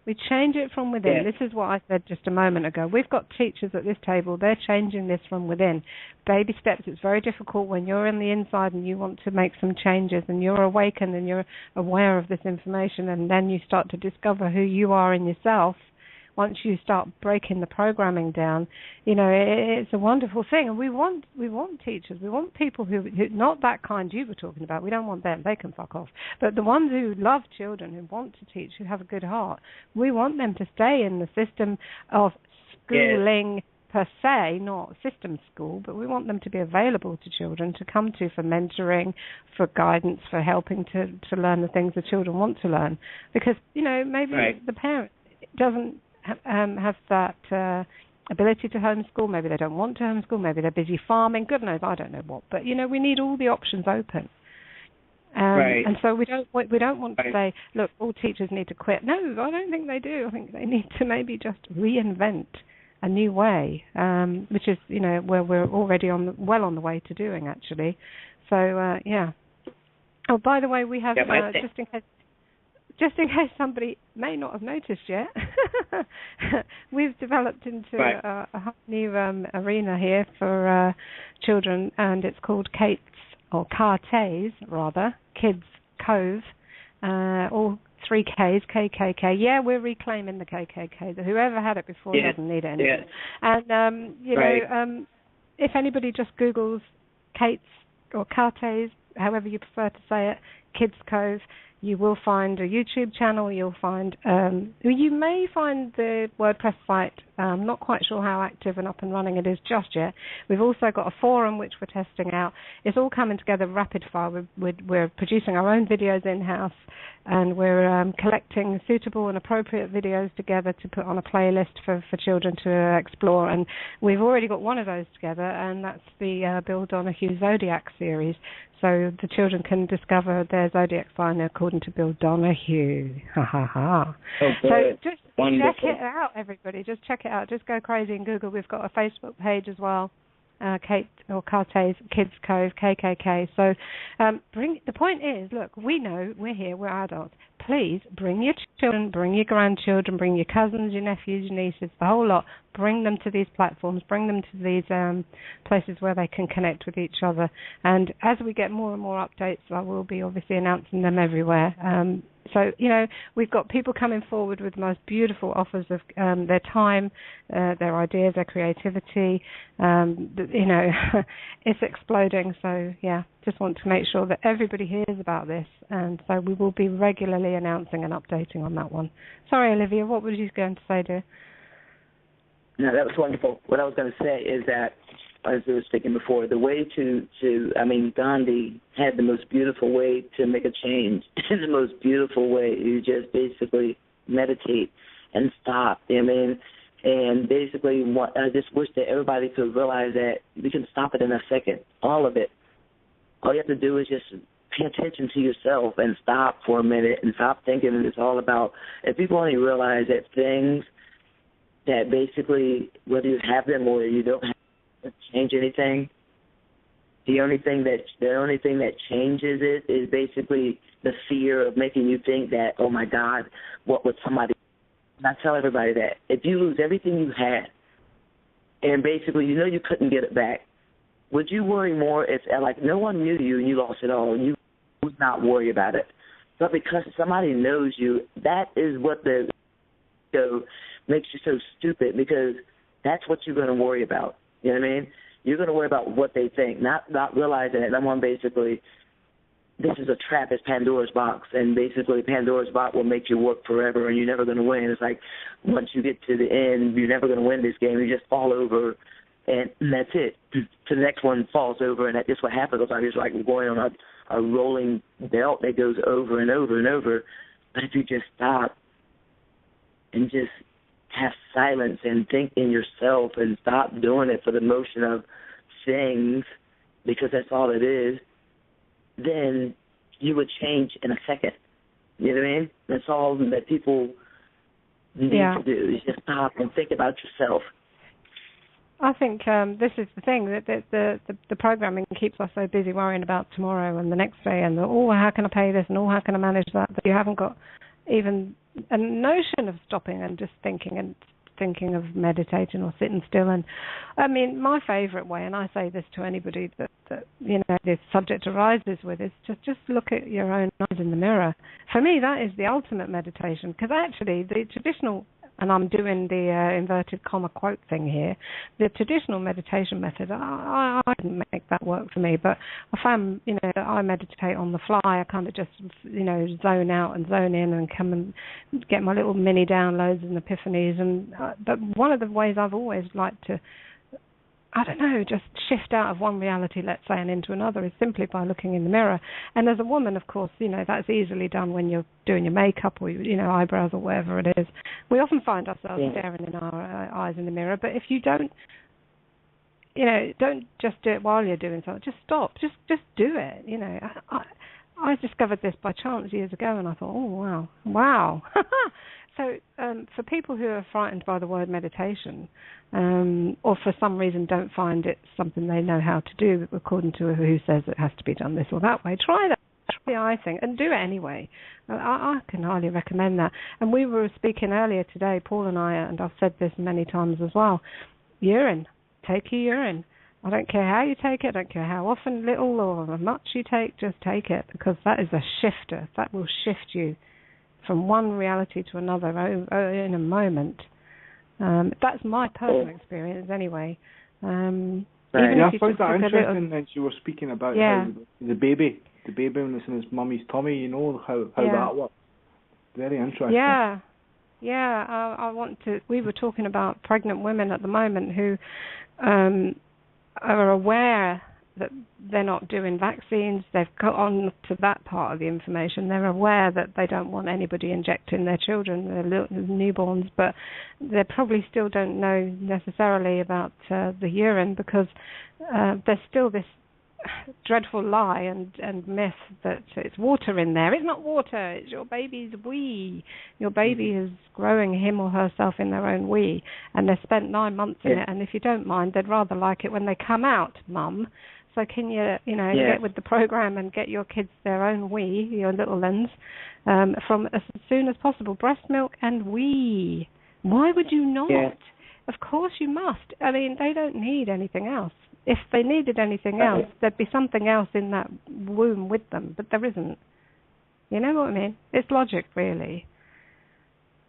We change it from within. This is what I said just a moment ago. We've got teachers at this table. They're changing this from within. Baby steps. It's very difficult when you're on the inside and you want to make some changes, and you're awakened and you're aware of this information, and then you start to discover who you are in yourself. Once you start breaking the programming down, it's a wonderful thing. And we want teachers. We want people who not that kind you were talking about. We don't want them. They can fuck off. But the ones who love children, who want to teach, who have a good heart, we want them to stay in the system of schooling per se, not system school, but we want them to be available to children, to come to for mentoring, for guidance, for helping to learn the things the children want to learn. Because, maybe the parent doesn't have that ability to homeschool. Maybe they don't want to homeschool. Maybe they're busy farming. God knows, I don't know what. But we need all the options open. And so we don't want to say, look, all teachers need to quit. No, I don't think they do. I think they need to maybe just reinvent a new way, which is where we're already well on the way to doing, actually. So Oh, by the way, we have just in case somebody may not have noticed yet, we've developed into a new arena here for children, and it's called Kate's or Cartes, rather, Kids Cove, all 3 Ks, KKK. Yeah, we're reclaiming the KKK. Whoever had it before doesn't need it anymore. Yeah. And, you know, if anybody just Googles Kate's or Cartes, however you prefer to say it, Kids Cove, you will find a YouTube channel. You'll find, you may find the WordPress site. I'm not quite sure how active and up and running it is just yet. We've also got a forum which we're testing out. It's all coming together rapid fire. We're producing our own videos in-house, and we're collecting suitable and appropriate videos together to put on a playlist for children to explore. And we've already got one of those together, and that's the Bill Donahue Zodiac series. So the children can discover their zodiac sign according to Bill Donahue. Ha ha ha. So just check it out, everybody. Just check it out. Just go crazy in Google. We've got a Facebook page as well. Kate or Cartes Kids Cove, KKK. So the point is, look, we know we're here, we're adults. Please bring your children, bring your grandchildren, bring your cousins, your nephews, your nieces, the whole lot. Bring them to these platforms, bring them to these places where they can connect with each other. And as we get more and more updates, I will be obviously announcing them everywhere. So, you know, we've got people coming forward with the most beautiful offers of their time, their ideas, their creativity. You know, it's exploding. So, yeah, just want to make sure that everybody hears about this. And so we will be regularly announcing and updating on that one. Sorry, Olivia, what were you going to say, dear? No, that was wonderful. What I was going to say is that, as I was speaking before, the way Gandhi had the most beautiful way to make a change. The most beautiful way, you just basically meditate and stop. I mean, and basically, I just wish that everybody could realize that we can stop it in a second, all of it. All you have to do is just pay attention to yourself and stop for a minute and stop thinking it's all about, if people only realize that things that basically, whether you have them or you don't have them, change anything. The only thing that changes it is basically the fear of making you think that, oh my God, what would somebody? And I tell everybody that if you lose everything you had, and basically you know you couldn't get it back, would you worry more if like no one knew you and you lost it all and you would not worry about it? But because somebody knows you, that is what the makes you so stupid, because that's what you're going to worry about. You know what I mean? You're going to worry about what they think, not realizing that someone basically, this is a trap, it's Pandora's box, and basically Pandora's box will make you work forever and you're never going to win. It's like once you get to the end, you're never going to win this game. You just fall over, and that's it. So the next one falls over, and that's just what happens. It's like going on a rolling belt that goes over and over and over. But if you just stop and just have silence and think in yourself and stop doing it for the motion of things, because that's all it is, then you would change in a second. You know what I mean? That's all that people need to do, is just stop and think about yourself. I think this is the thing, that the programming keeps us so busy worrying about tomorrow and the next day and how can I pay this and how can I manage that you haven't got even a notion of stopping and just thinking of meditating or sitting still. And I mean, my favourite way, and I say this to anybody that you know this subject arises with, is just look at your own eyes in the mirror. For me, that is the ultimate meditation, because actually the traditional, and I'm doing the inverted comma quote thing here, the traditional meditation method, I didn't make that work for me, but I found, you know, that I meditate on the fly. I kind of just, you know, zone out and zone in and come and get my little mini downloads and epiphanies. And but one of the ways I've always liked to, I don't know, just shift out of one reality, let's say, and into another is simply by looking in the mirror. And as a woman, of course, you know, that's easily done when you're doing your makeup or, you know, eyebrows or whatever it is. We often find ourselves staring in our eyes in the mirror. But if you don't, you know, don't just do it while you're doing something. Just stop. Just do it. You know, I discovered this by chance years ago, and I thought, oh, wow. So for people who are frightened by the word meditation, or for some reason don't find it something they know how to do, according to who says it has to be done this or that way, try that. Try the eye thing and do it anyway. I can highly recommend that. And we were speaking earlier today, Paul and I, and I've said this many times as well, urine. Take your urine. I don't care how you take it. I don't care how often, little or much you take. Just take it, because that is a shifter. That will shift you from one reality to another in a moment. That's my personal experience, anyway. Right. Yeah, I found that interesting when you were speaking about how the baby when it's in his mummy's tummy, you know, how that works. Very interesting. Yeah. We were talking about pregnant women at the moment who are aware that they're not doing vaccines. They've got on to that part of the information. They're aware that they don't want anybody injecting their children, their little newborns, but they probably still don't know necessarily about the urine, because there's still this dreadful lie and myth that it's water in there. It's not water. It's your baby's wee. Your baby is growing him or herself in their own wee, and they've spent 9 months in it. And if you don't mind, they'd rather like it when they come out, Mum. So can you get with the program and get your kids their own wee, your little ones, from as soon as possible? Breast milk and wee. Why would you not? Yeah. Of course you must. I mean, they don't need anything else. If they needed anything else, there'd be something else in that womb with them, but there isn't. You know what I mean? It's logic, really.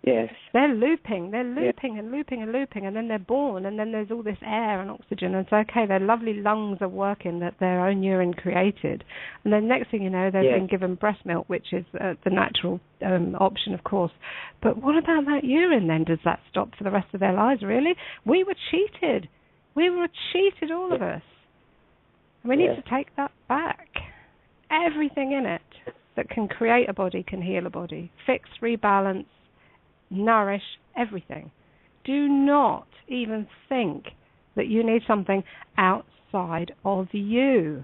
Yes. They're looping and looping and looping, and then they're born, and then there's all this air and oxygen, and it's okay, their lovely lungs are working that their own urine created. And then next thing you know, they've been given breast milk, which is the natural option, of course. But what about that urine then? Does that stop for the rest of their lives, really? We were cheated. We were cheated, all of us. And we need to take that back. Everything in it that can create a body can heal a body. Fix, rebalance, nourish, everything. Do not even think that you need something outside of you.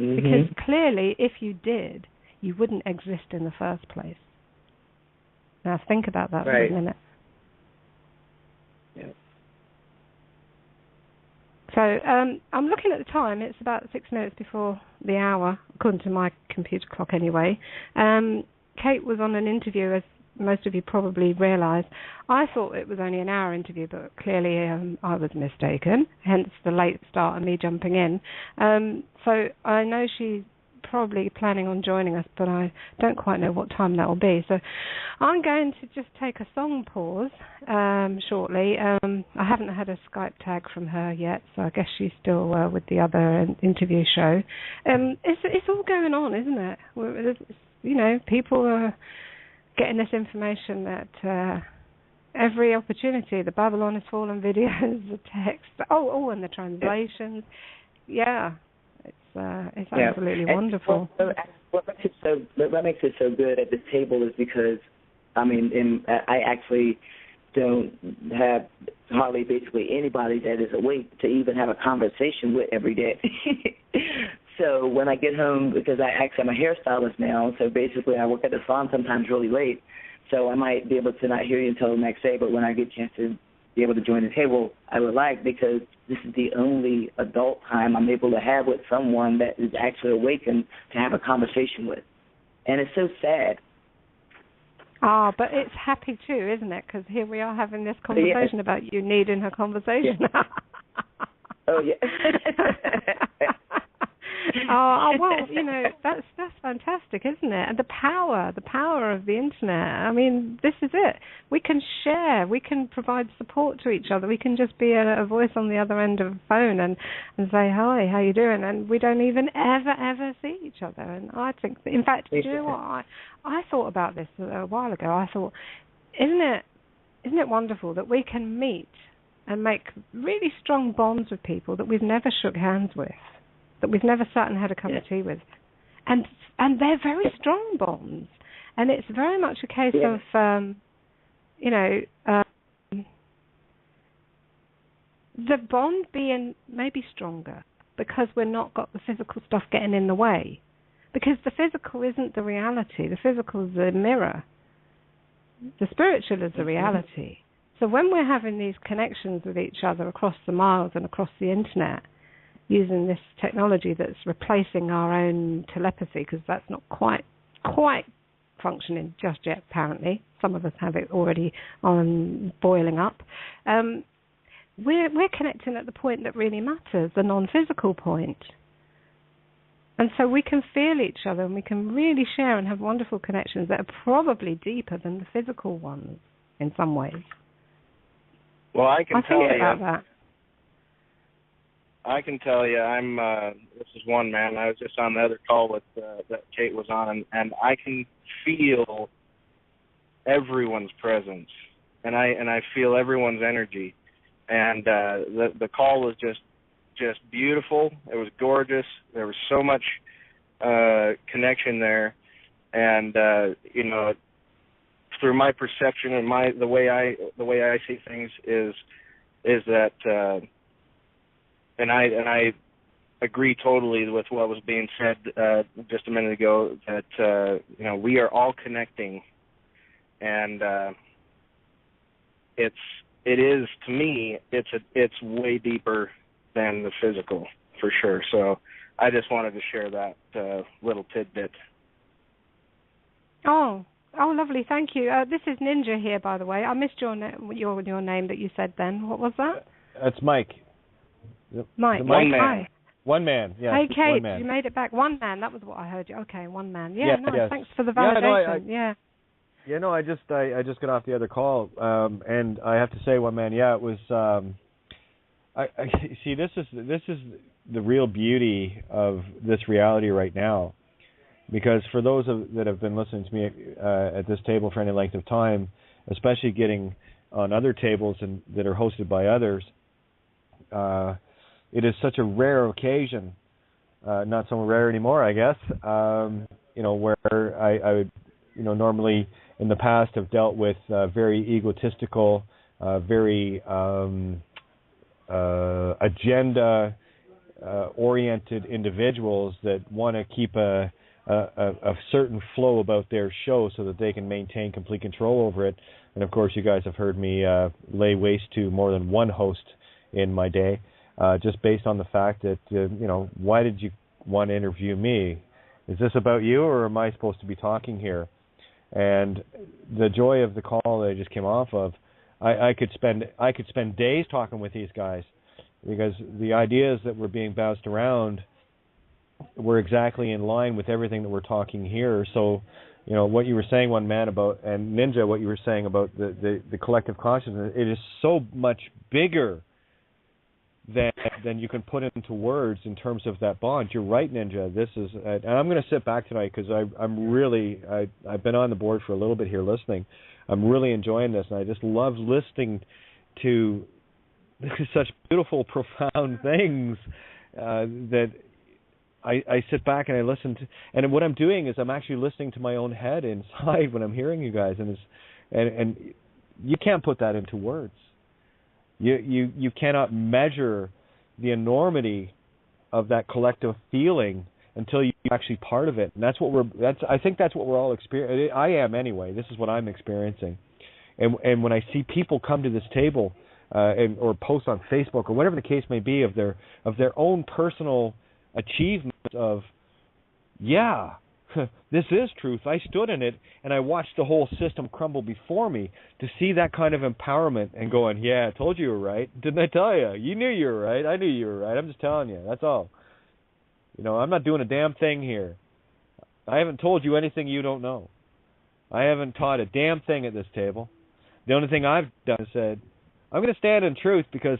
Mm-hmm. Because clearly, if you did, you wouldn't exist in the first place. Now think about that for a minute. Yeah. So I'm looking at the time. It's about 6 minutes before the hour, according to my computer clock anyway. Kate was on an interview, as most of you probably realise. I thought it was only an hour interview, but clearly I was mistaken, hence the late start and me jumping in. So I know she's probably planning on joining us, but I don't quite know what time that will be. So I'm going to just take a song pause shortly. I haven't had a Skype tag from her yet, so I guess she's still with the other interview show. It's all going on, isn't it? People are getting this information at every opportunity. The Babylon Has Fallen videos, the text, and the translations. Yeah. It's absolutely wonderful. What makes it so good at this table is because, I actually don't have hardly basically anybody that is awake to even have a conversation with every day. So when I get home, because I'm a hairstylist now, so basically I work at the salon sometimes really late, so I might be able to not hear you until the next day, but when I get a chance to be able to join the table, I would like, because this is the only adult time I'm able to have with someone that is actually awakened to have a conversation with. And it's so sad. But it's happy too, isn't it? Because here we are having this conversation about you needing her conversation. Oh, yeah. Well, that's fantastic, isn't it? And the power of the internet. This is it. We can share. We can provide support to each other. We can just be a voice on the other end of a phone and say, hi, how you doing? And we don't even ever see each other. And I think, in fact, do you know what? I thought about this a while ago. I thought, isn't it wonderful that we can meet and make really strong bonds with people that we've never shook hands with, that we've never sat and had a cup of tea with. And they're very strong bonds. And it's very much a case of, the bond being maybe stronger because we're not got the physical stuff getting in the way. Because the physical isn't the reality. The physical is the mirror. The spiritual is the reality. So when we're having these connections with each other across the miles and across the internet, using this technology that's replacing our own telepathy, because that's not quite functioning just yet, apparently. Some of us have it already on boiling up. we're connecting at the point that really matters, the non-physical point. And so we can feel each other and we can really share and have wonderful connections that are probably deeper than the physical ones in some ways. Well, I can tell you about that. I can tell you, this is one man. I was just on the other call with that Kate was on, and I can feel everyone's presence, and I feel everyone's energy, and the call was just beautiful. It was gorgeous. There was so much connection there, and through my perception and the way I see things is that. And I agree totally with what was being said just a minute ago, that we are all connecting, and it is, to me, it's way deeper than the physical, for sure. So I just wanted to share that little tidbit. Oh, lovely, thank you. This is Ninja here, by the way. I missed your name that you said then. What was that? That's Mike. Mike. One man. Hi. One man, yeah. Hey, Kate, one man. You made it back. One man, that was what I heard you. Okay, one man. Yeah, nice. Yes. Thanks for the validation. I just got off the other call, and I have to say, one man, it was. I see. This is the real beauty of this reality right now, because for those that have been listening to me at this table for any length of time, especially getting on other tables and that are hosted by others. It is such a rare occasion, not so rare anymore, I guess, where I would, normally in the past have dealt with very egotistical, very agenda-oriented individuals that want to keep a certain flow about their show so that they can maintain complete control over it. And, of course, you guys have heard me lay waste to more than one host in my day. Just based on the fact that, why did you want to interview me? Is this about you, or am I supposed to be talking here? And the joy of the call that I just came off of, I could spend days talking with these guys, because the ideas that were being bounced around were exactly in line with everything that we're talking here. So, what you were saying, one man, about, and Ninja, what you were saying about the collective consciousness, it is so much bigger than you can put into words in terms of that bond. You're right, Ninja. This is, and I'm going to sit back tonight because I've been on the board for a little bit here listening. I'm really enjoying this, and I just love listening to such beautiful, profound things that I sit back and I listen to. And what I'm doing is I'm actually listening to my own head inside when I'm hearing you guys, and you can't put that into words. You cannot measure the enormity of that collective feeling until you're actually part of it, and I think that's what we're all experiencing. I am anyway. This is what I'm experiencing, and when I see people come to this table or post on Facebook or whatever the case may be of their own personal achievements of, this is truth. I stood in it, and I watched the whole system crumble before me. To see that kind of empowerment and going, I told you were right. Didn't I tell you? You knew you were right. I knew you were right. I'm just telling you. That's all. I'm not doing a damn thing here. I haven't told you anything you don't know. I haven't taught a damn thing at this table. The only thing I've done is said, I'm going to stand in truth because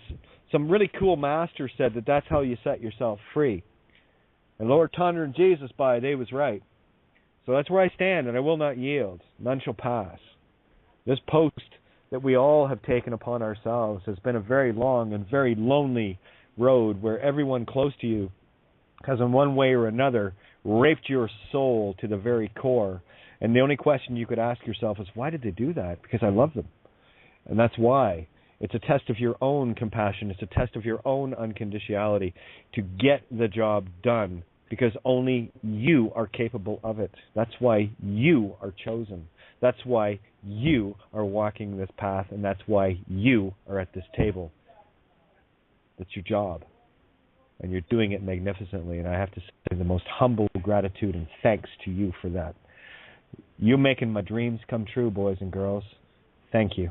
some really cool master said that that's how you set yourself free. And Lord Thunder and Jesus they was right. So that's where I stand, and I will not yield. None shall pass. This post that we all have taken upon ourselves has been a very long and very lonely road where everyone close to you has in one way or another raped your soul to the very core. And the only question you could ask yourself is, why did they do that? Because I love them. And that's why. It's a test of your own compassion. It's a test of your own unconditionality to get the job done, because only you are capable of it. That's why you are chosen. That's why you are walking this path, and that's why you are at this table. That's your job, and you're doing it magnificently, and I have to say the most humble gratitude and thanks to you for that. You making my dreams come true, boys and girls. Thank you.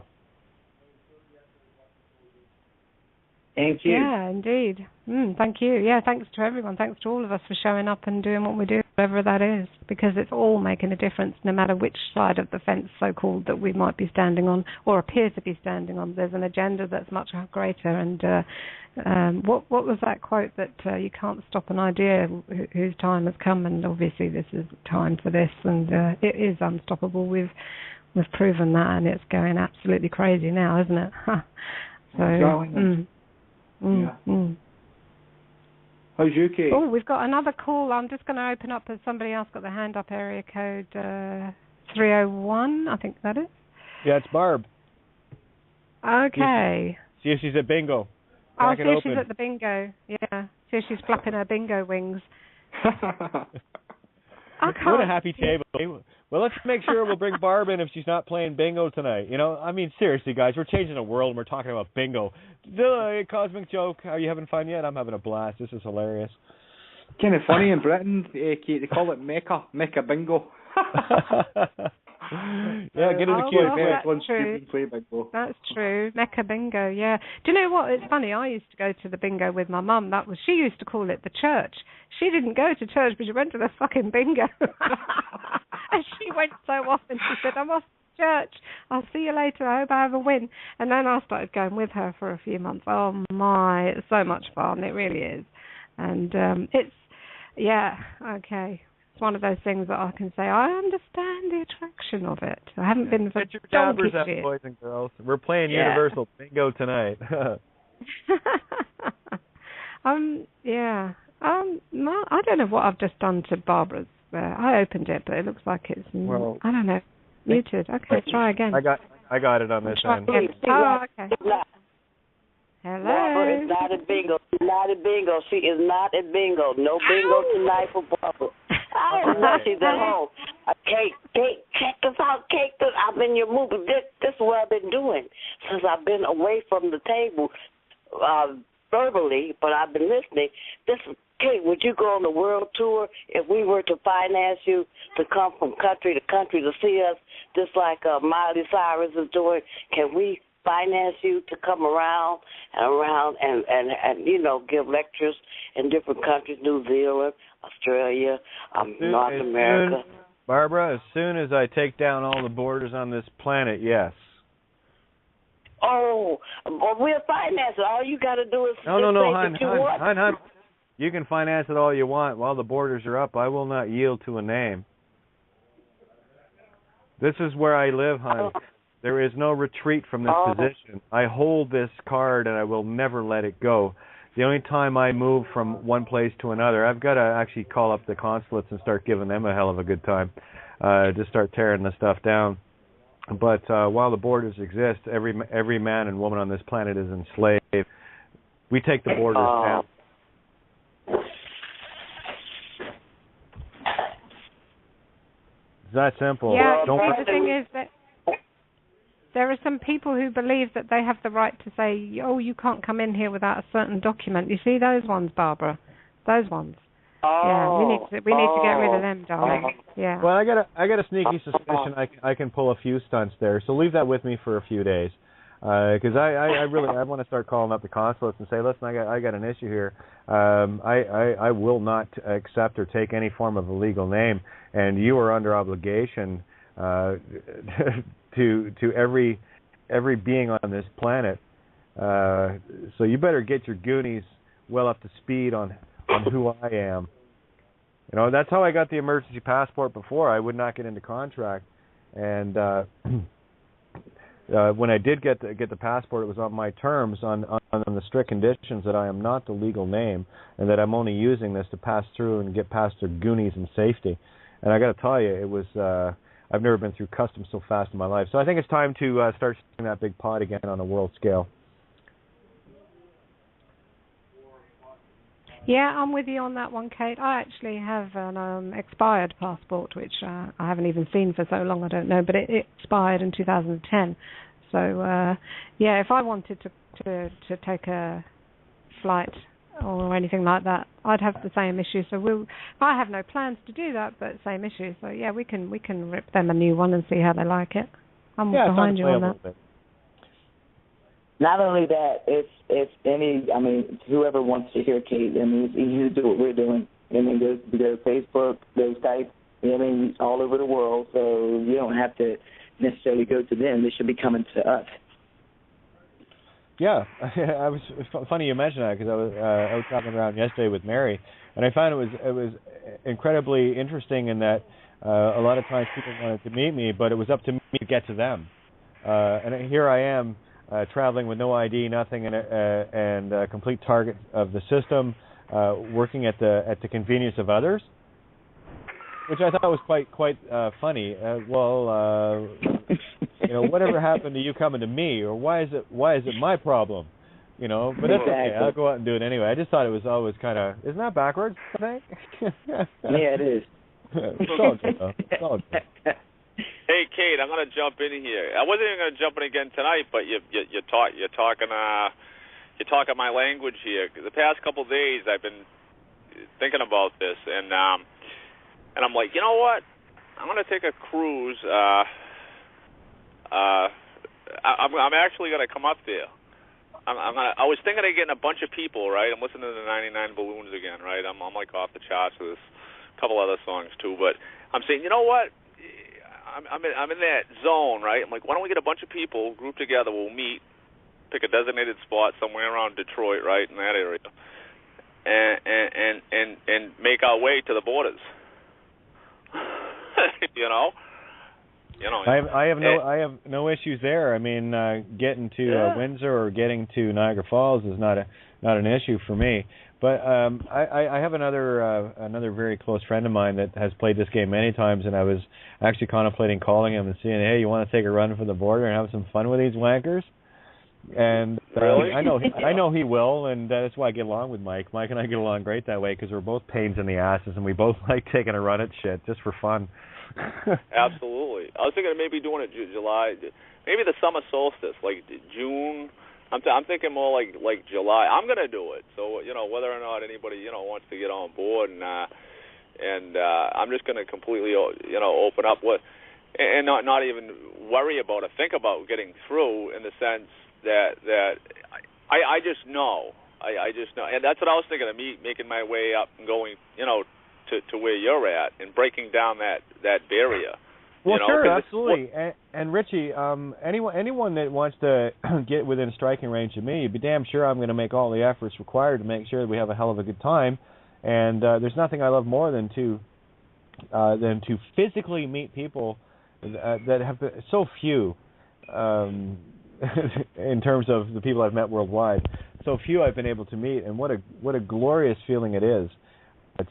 Thank you. Yeah, indeed. Thank you. Yeah, thanks to everyone. Thanks to all of us for showing up and doing what we do, whatever that is, because it's all making a difference no matter which side of the fence, so-called, that we might be standing on or appear to be standing on. There's an agenda that's much greater. And what was that quote that you can't stop an idea whose time has come? And obviously this is time for this, and it is unstoppable. We've proven that, and it's going absolutely crazy now, isn't it? So. How's you, Kate? Oh, we've got another call. I'm just going to open up as somebody else got the hand up, area code 301, I think that is. Yeah, it's Barb. Okay. See if she's at bingo. I'll see if she's at the bingo. Yeah. See if she's flapping her bingo wings. What a happy table. Well, let's make sure we'll bring Barb in if she's not playing bingo tonight. You know, I mean, seriously, guys, we're changing the world and we're talking about bingo. Cosmic joke. Are you having fun yet? I'm having a blast. This is hilarious. Kind of funny in Britain, Kate, they call it Mecca bingo. Yeah, get it a cue. That's true. Play bingo. That's true. Mecca bingo, yeah. Do you know what? It's funny. I used to go to the bingo with my mum. She used to call it the church. She didn't go to church, but she went to the fucking bingo. And she went so often. She said, "I'm off to church. I'll see you later. I hope I have a win." And then I started going with her for a few months. Oh my, it's so much fun. It really is. And okay. It's one of those things that I can say, I understand the attraction of it. I haven't been for donkey's years. Boys and girls. We're playing Universal Bingo tonight. I don't know what I've just done to Barbara's. I opened it, but it looks like it's, I don't know, muted. Okay, try again. I got it on this end. Oh, okay. Hello. Barbara is not at bingo. She's not at bingo. She is not at bingo. No bingo tonight for Barbara. I know she's at home. Kate, check this out, Kate. I've been in your movie. This is what I've been doing since I've been away from the table verbally, but I've been listening. Kate, would you go on the world tour if we were to finance you to come from country to country to see us, just like Miley Cyrus is doing? Can we finance you to come around and give lectures in different countries, New Zealand, Australia, North America? Barbara, as soon as I take down all the borders on this planet, yes. Oh, well, we'll finance it. All you got to do is No, hon. You can finance it all you want. While the borders are up, I will not yield to a name. This is where I live, hon. There is no retreat from this position. I hold this card, and I will never let it go. The only time I move from one place to another, I've got to actually call up the consulates and start giving them a hell of a good time to start tearing the stuff down. But while the borders exist, every man and woman on this planet is enslaved. We take the borders down. It's that simple. Yeah, the thing is that there are some people who believe that they have the right to say, "Oh, you can't come in here without a certain document." You see those ones, Barbara? Those ones. Yeah, we need to get rid of them, darling. Yeah. Well, I got a sneaky suspicion I can pull a few stunts there. So leave that with me for a few days, because I want to start calling up the consulates and say, "Listen, I got an issue here. I will not accept or take any form of a legal name, and you are under obligation to every being on this planet. So you better get your Goonies well up to speed on who I am." You know, that's how I got the emergency passport before. I would not get into contract, and when I did get the passport, it was on my terms, on the strict conditions that I am not the legal name, and that I'm only using this to pass through and get past their Goonies in safety. And I got to tell you, it was I've never been through customs so fast in my life. So I think it's time to start seeing that big pot again on a world scale. Yeah, I'm with you on that one, Kate. I actually have an expired passport, which I haven't even seen for so long, I don't know, but it expired in 2010. So, if I wanted to take a flight or anything like that, I'd have the same issue. So I have no plans to do that, but same issue. So, yeah, we can rip them a new one and see how they like it. I'm behind you on that. Not only that, it's any. I mean, whoever wants to hear Kate. I mean, it's easy to do what we're doing. I mean, there's Facebook, there's Skype. I mean, all over the world. So you don't have to necessarily go to them. They should be coming to us. Yeah, it's funny you mentioned that because I was talking around yesterday with Mary, and I found it was incredibly interesting in that a lot of times people wanted to meet me, but it was up to me to get to them. And here I am traveling with no ID, nothing, and a complete target of the system, working at the convenience of others, which I thought was quite funny. Whatever happened to you coming to me, or why is it my problem? But that's okay. I'll go out and do it anyway. I just thought it was always kind of, isn't that backwards, I think? Yeah, it is. It's all good, though. It's all good. Hey, Kate, I'm going to jump in here. I wasn't even going to jump in again tonight, but you're talking my language here. The past couple of days, I've been thinking about this, and I'm like, you know what? I'm going to take a cruise. I'm actually going to come up there. I was thinking of getting a bunch of people, right? I'm listening to the 99 Balloons again, right? I'm like off the charts with a couple other songs too, but I'm saying, you know what? I'm in that zone, right? I'm like, why don't we get a bunch of people, group together, we'll meet, pick a designated spot somewhere around Detroit, right, in that area, and make our way to the borders. I have no issues there. I mean, getting to Windsor or getting to Niagara Falls is not an issue for me. But I have another very close friend of mine that has played this game many times, and I was actually contemplating calling him and saying, hey, you want to take a run for the border and have some fun with these wankers? And really? I know he will, and that's why I get along with Mike. Mike and I get along great that way because we're both pains in the asses, and we both like taking a run at shit just for fun. Absolutely. I was thinking of maybe doing it July, maybe the summer solstice, like June. I'm thinking more like July. I'm going to do it. So whether or not anybody wants to get on board, and I'm just going to completely open up and not even worry about or think about getting through, in the sense that I just know. I just know, and that's what I was thinking of, me making my way up and going to where you're at and breaking down that barrier. Well, sure, absolutely. And Richie, anyone that wants to get within striking range of me, be damn sure I'm going to make all the efforts required to make sure that we have a hell of a good time. And there's nothing I love more than to physically meet people that have so few in terms of the people I've met worldwide. So few I've been able to meet, and what a glorious feeling it is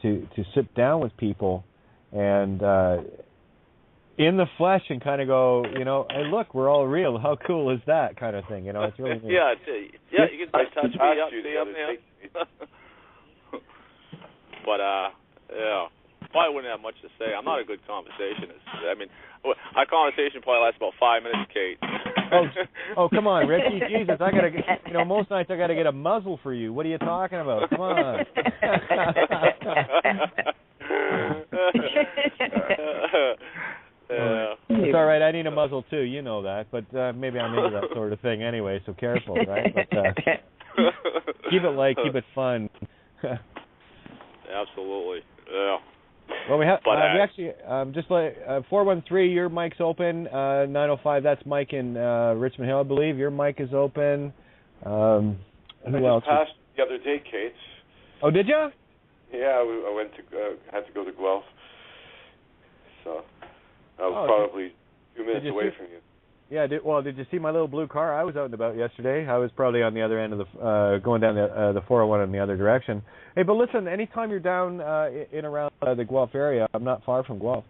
to sit down with people and in the flesh and kind of go, hey, look, we're all real. How cool is that, kind of thing? It's really neat. Yeah, you can touch me up there. But yeah, probably wouldn't have much to say. I'm not a good conversationist. I mean, our conversation probably lasts about 5 minutes, Kate. Oh, come on, Ricky. Jesus, I gotta get, most nights I gotta get a muzzle for you. What are you talking about? Come on. It's all right. I need a muzzle too. You know that, but maybe I'm into that sort of thing anyway. So careful, right? But keep it light, keep it fun. Absolutely. Yeah. Well, we actually just like 413. Your mic's open. 905. That's Mike in Richmond Hill, I believe. Your mic is open. Who else? Passed the other day, Kate. Oh, did you? Yeah, I went to had to go to Guelph, so I was probably 2 minutes away from you. Yeah. Did you see my little blue car? I was out and about yesterday. I was probably on the other end of the going down the 401 in the other direction. Hey, but listen, anytime you're down in around the Guelph area, I'm not far from Guelph.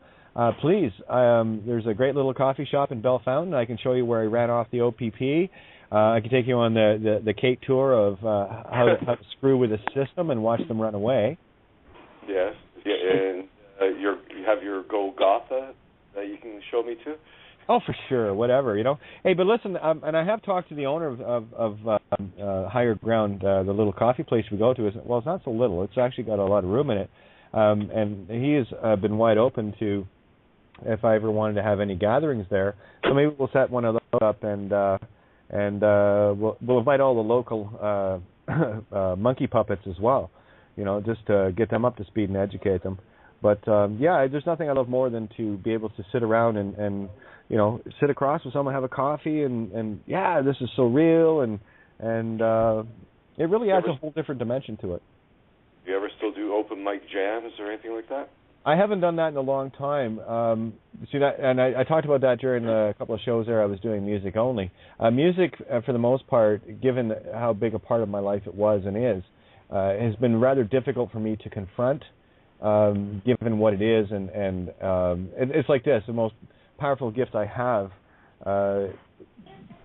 Please, there's a great little coffee shop in Bell Fountain. I can show you where I ran off the OPP. I can take you on the Kate tour of how to screw with the system and watch them run away. Yes, yeah, and you have your Golgotha that you can show me too. Oh, for sure, whatever, Hey, but listen, and I have talked to the owner of Higher Ground, the little coffee place we go to. Well, it's not so little. It's actually got a lot of room in it, and he has been wide open to if I ever wanted to have any gatherings there. So maybe we'll set one of those up and and we'll invite all the local monkey puppets as well, just to get them up to speed and educate them. But there's nothing I love more than to be able to sit around and sit across with someone, have a coffee, and this is so real, and it really adds a whole different dimension to it. Do you ever still do open mic jams or anything like that? I haven't done that in a long time. See that, and I talked about that during the couple of shows there. I was doing music only. Music, for the most part, given how big a part of my life it was and is, has been rather difficult for me to confront, given what it is. And it's like this: the most powerful gift I have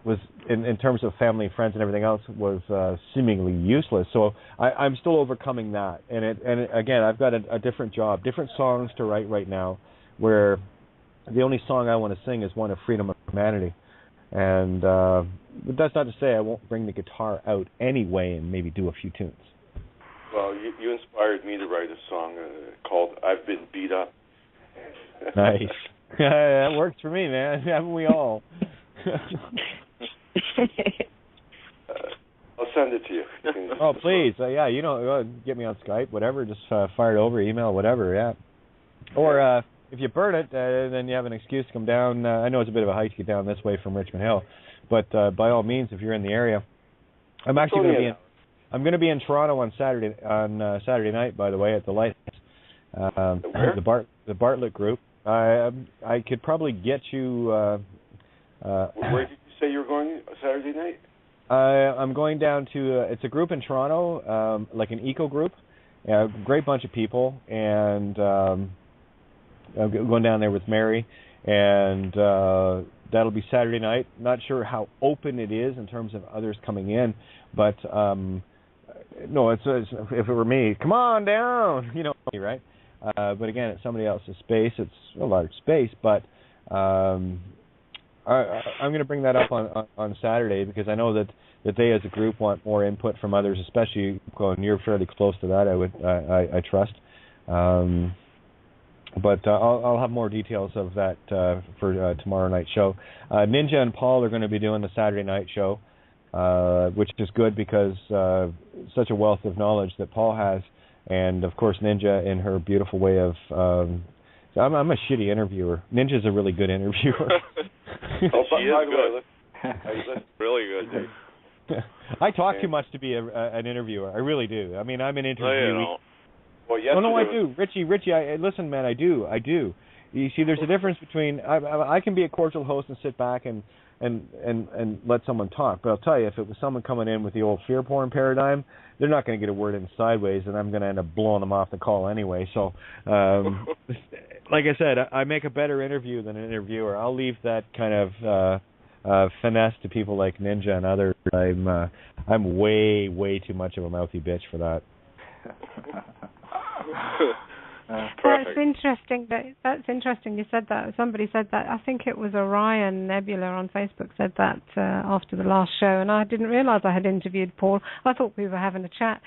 was, in terms of family and friends and everything else, was seemingly useless. So I'm still overcoming that. And again, I've got a different job, different songs to write right now, where the only song I want to sing is one of freedom of humanity. And but that's not to say I won't bring the guitar out anyway and maybe do a few tunes. Well, you inspired me to write a song called "I've Been Beat Up." Nice. That works for me, man. Haven't we all? I'll send it to you. Oh, please. Get me on Skype, whatever. Just fire it over, email, whatever, yeah. Or if you burn it, then you have an excuse to come down. I know it's a bit of a hike to get down this way from Richmond Hill, but by all means, if you're in the area. I'm actually going to be in Toronto on Saturday night, by the way, at the Lighthouse. The Bartlett Group. I could probably get you... where did you say you were going Saturday night? I'm going down to... it's a group in Toronto, like an eco group. Great bunch of people, and I'm going down there with Mary, and that'll be Saturday night. Not sure how open it is in terms of others coming in, but no, it's if it were me, come on down, right? But again, it's somebody else's space. It's a large space, but I'm going to bring that up on Saturday, because I know that they as a group want more input from others, especially when you're fairly close to that. I trust. But I'll have more details of that for tomorrow night's show. Ninja and Paul are going to be doing the Saturday night show, which is good because such a wealth of knowledge that Paul has, and of course Ninja in her beautiful way of. I'm a shitty interviewer. Ninja's a really good interviewer. She is good. Really good, dude. I talk too much to be an interviewer. I really do. I mean, I'm an interviewee. Well, no, I do. Richie, listen, man, I do. You see, there's a difference between I can be a cordial host and sit back and let someone talk. But I'll tell you, if it was someone coming in with the old fear porn paradigm, they're not going to get a word in sideways, and I'm going to end up blowing them off the call anyway. So, like I said, I make a better interview than an interviewer. I'll leave that kind of finesse to people like Ninja and others. I'm way too much of a mouthy bitch for that. That's interesting. That's interesting. You said that. Somebody said that. I think it was Orion Nebula on Facebook said that after the last show, and I didn't realise I had interviewed Paul. I thought we were having a chat.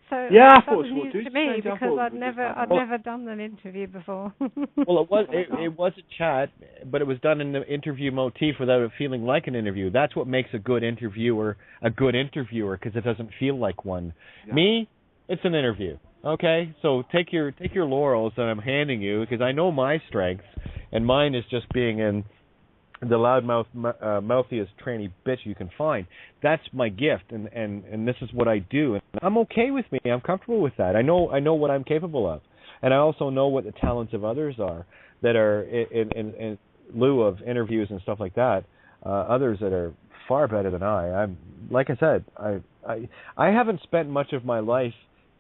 So I that was news to me because I'd never done an interview before. Well, it was a chat, but it was done in the interview motif without it feeling like an interview. That's what makes a good interviewer because it doesn't feel like one. Yeah. Me, it's an interview. Okay, so take your laurels that I'm handing you, because I know my strengths, and mine is just being in the loudmouth, mouthiest tranny bitch you can find. That's my gift, and this is what I do. And I'm okay with me. I'm comfortable with that. I know what I'm capable of, and I also know what the talents of others are that are in lieu of interviews and stuff like that. Others that are far better than I'm like I said, I haven't spent much of my life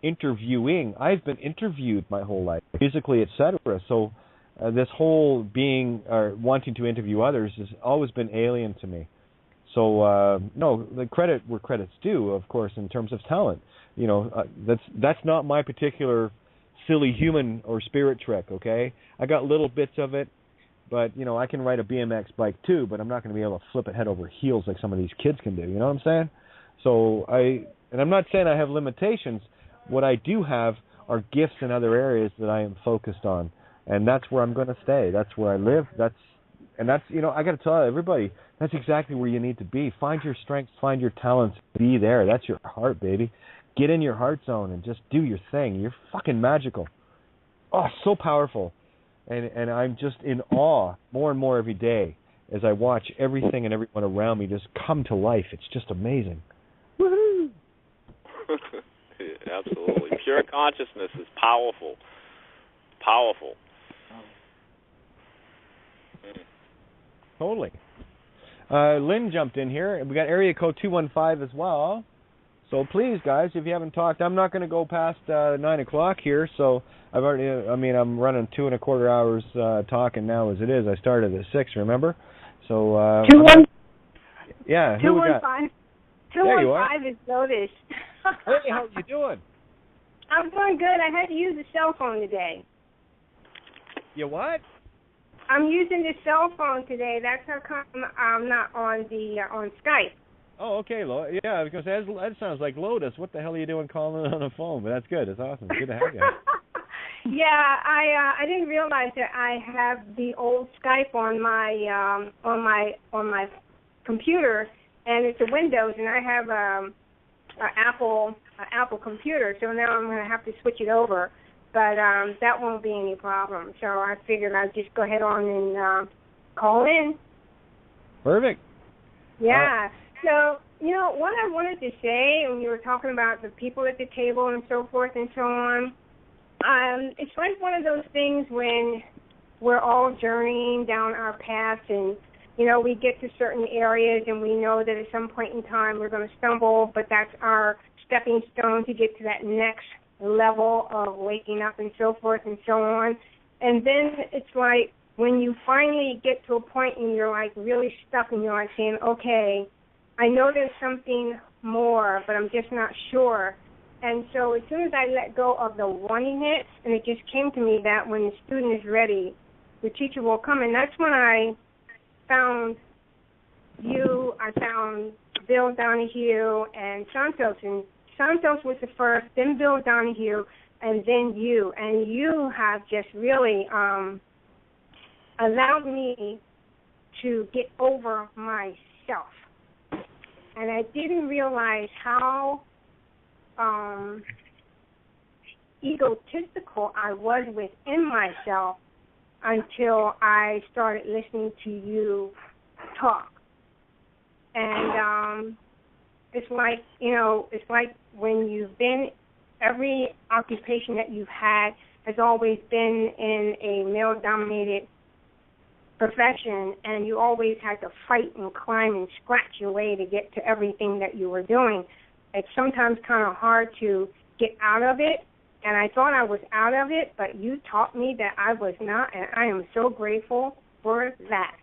interviewing. I've been interviewed my whole life, musically, etc. So this whole being or wanting to interview others has always been alien to me. So no, the credit where credit's due, of course, in terms of talent. That's not my particular silly human or spirit trick. Okay, I got little bits of it, but I can ride a BMX bike too. But I'm not going to be able to flip it head over heels like some of these kids can do. You know what I'm saying? So I'm not saying I have limitations. What I do have are gifts in other areas that I am focused on, and that's where I'm going to stay. That's where I live. That's And that's, I got to tell everybody, that's exactly where you need to be. Find your strengths, find your talents, be there. That's your heart, baby. Get in your heart zone and just do your thing. You're fucking magical. Oh, so powerful. And I'm just in awe more and more every day as I watch everything and everyone around me just come to life. It's just amazing. Woohoo! Absolutely. Pure consciousness is powerful. Powerful. Totally. Lynn jumped in here, and we got area code 215 as well. So please, guys, if you haven't talked, I'm not going to go past 9 o'clock here. So I'm running 2.25 hours talking now as it is. I started at 6, remember? So 215. Yeah, who we got? 215 is Lotus. Hey, how you doing? I'm doing good. I had to use the cell phone today. You what? I'm using the cell phone today. That's how come I'm not on the on Skype. Oh, okay, yeah, because that sounds like Lotus. What the hell are you doing calling on the phone? But that's good. It's awesome. Good to have you. Yeah, I didn't realize that I have the old Skype on my computer, and it's a Windows, and I have an Apple computer. So now I'm going to have to switch it over. But that won't be any problem. So I figured I'd just go ahead on and call in. Perfect. Yeah. So, what I wanted to say when you were talking about the people at the table and so forth and so on, it's like one of those things when we're all journeying down our paths and, we get to certain areas and we know that at some point in time we're going to stumble, but that's our stepping stone to get to that next level of waking up and so forth and so on. And then it's like when you finally get to a point and you're like really stuck and you're like saying, okay, I know there's something more, but I'm just not sure. And so as soon as I let go of the wanting it, and it just came to me that when the student is ready, the teacher will come. And that's when I found you, I found Bill Donahue and Santos. And Santos was the first, then Bill Donahue, and then you. And you have just really allowed me to get over myself. And I didn't realize how egotistical I was within myself until I started listening to you talk. And it's like, it's like when you've been, every occupation that you've had has always been in a male-dominated profession, and you always had to fight and climb and scratch your way to get to everything that you were doing. It's sometimes kind of hard to get out of it, and I thought I was out of it, but you taught me that I was not, and I am so grateful for that.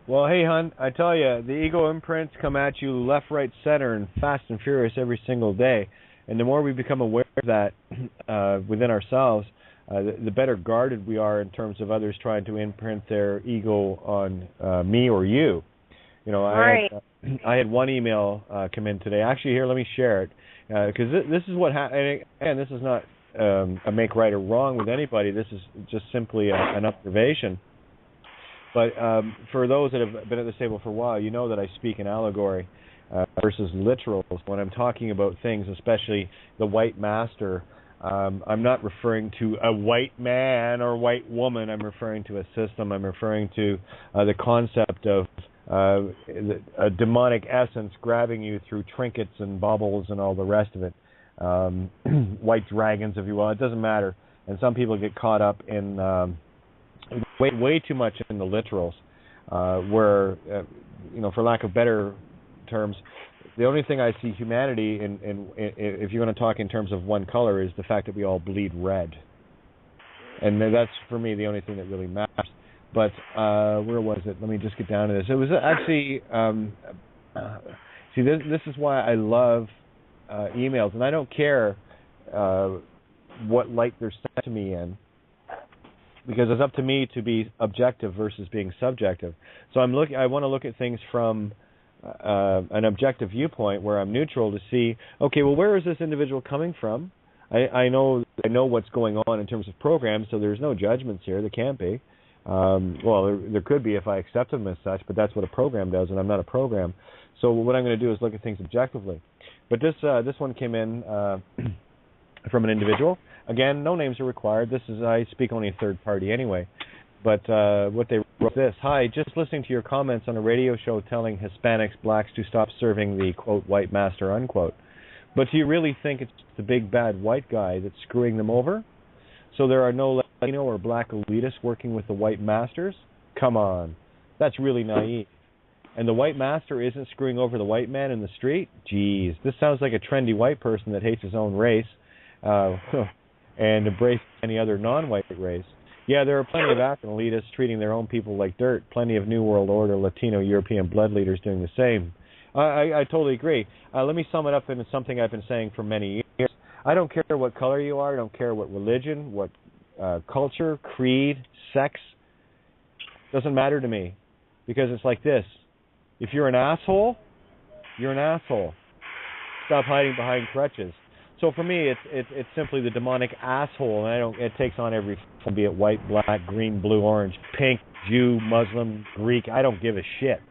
Well, hey, hon, I tell you, the ego imprints come at you left, right, center, and fast and furious every single day. And the more we become aware of that within ourselves, the better guarded we are in terms of others trying to imprint their ego on me or you. Right. I had one email come in today. Actually, here, let me share it, because this is what happened. And this is not a make right or wrong with anybody. This is just simply an observation. But for those that have been at this table for a while, you know that I speak in allegory versus literals. When I'm talking about things, especially the white master, I'm not referring to a white man or white woman. I'm referring to a system. I'm referring to the concept of a demonic essence grabbing you through trinkets and baubles and all the rest of it. White dragons, if you will. It doesn't matter. And some people get caught up in way too much in the literals, where, for lack of better terms, the only thing I see humanity in if you're going to talk in terms of one color, is the fact that we all bleed red. And that's, for me, the only thing that really matters. But where was it? Let me just get down to this. It was actually, see, this is why I love emails. And I don't care what light they're sent to me in, because it's up to me to be objective versus being subjective. So I want to look at things from an objective viewpoint where I'm neutral to see, okay, well, where is this individual coming from? I know what's going on in terms of programs, so there's no judgments here. There can't be. Well, there could be if I accept them as such, but that's what a program does, and I'm not a program. So what I'm going to do is look at things objectively. But this one came in from an individual. Again, no names are required. I speak only a third party anyway. But what they wrote this: Hi, just listening to your comments on a radio show telling Hispanics, blacks to stop serving the, quote, white master, unquote. But do you really think it's the big bad white guy that's screwing them over? So there are no Latino or black elitists working with the white masters? Come on. That's really naive. And the white master isn't screwing over the white man in the street? Geez, this sounds like a trendy white person that hates his own race and embraces any other non-white race. Yeah, there are plenty of African elitists treating their own people like dirt. Plenty of New World Order, Latino, European blood leaders doing the same. I totally agree. Let me sum it up into something I've been saying for many years. I don't care what color you are. I don't care what religion, what culture, creed, sex. Doesn't matter to me. Because it's like this. If you're an asshole, you're an asshole. Stop hiding behind crutches. So for me, it's simply the demonic asshole, and it takes on every form, be it white, black, green, blue, orange, pink, Jew, Muslim, Greek. I don't give a shit.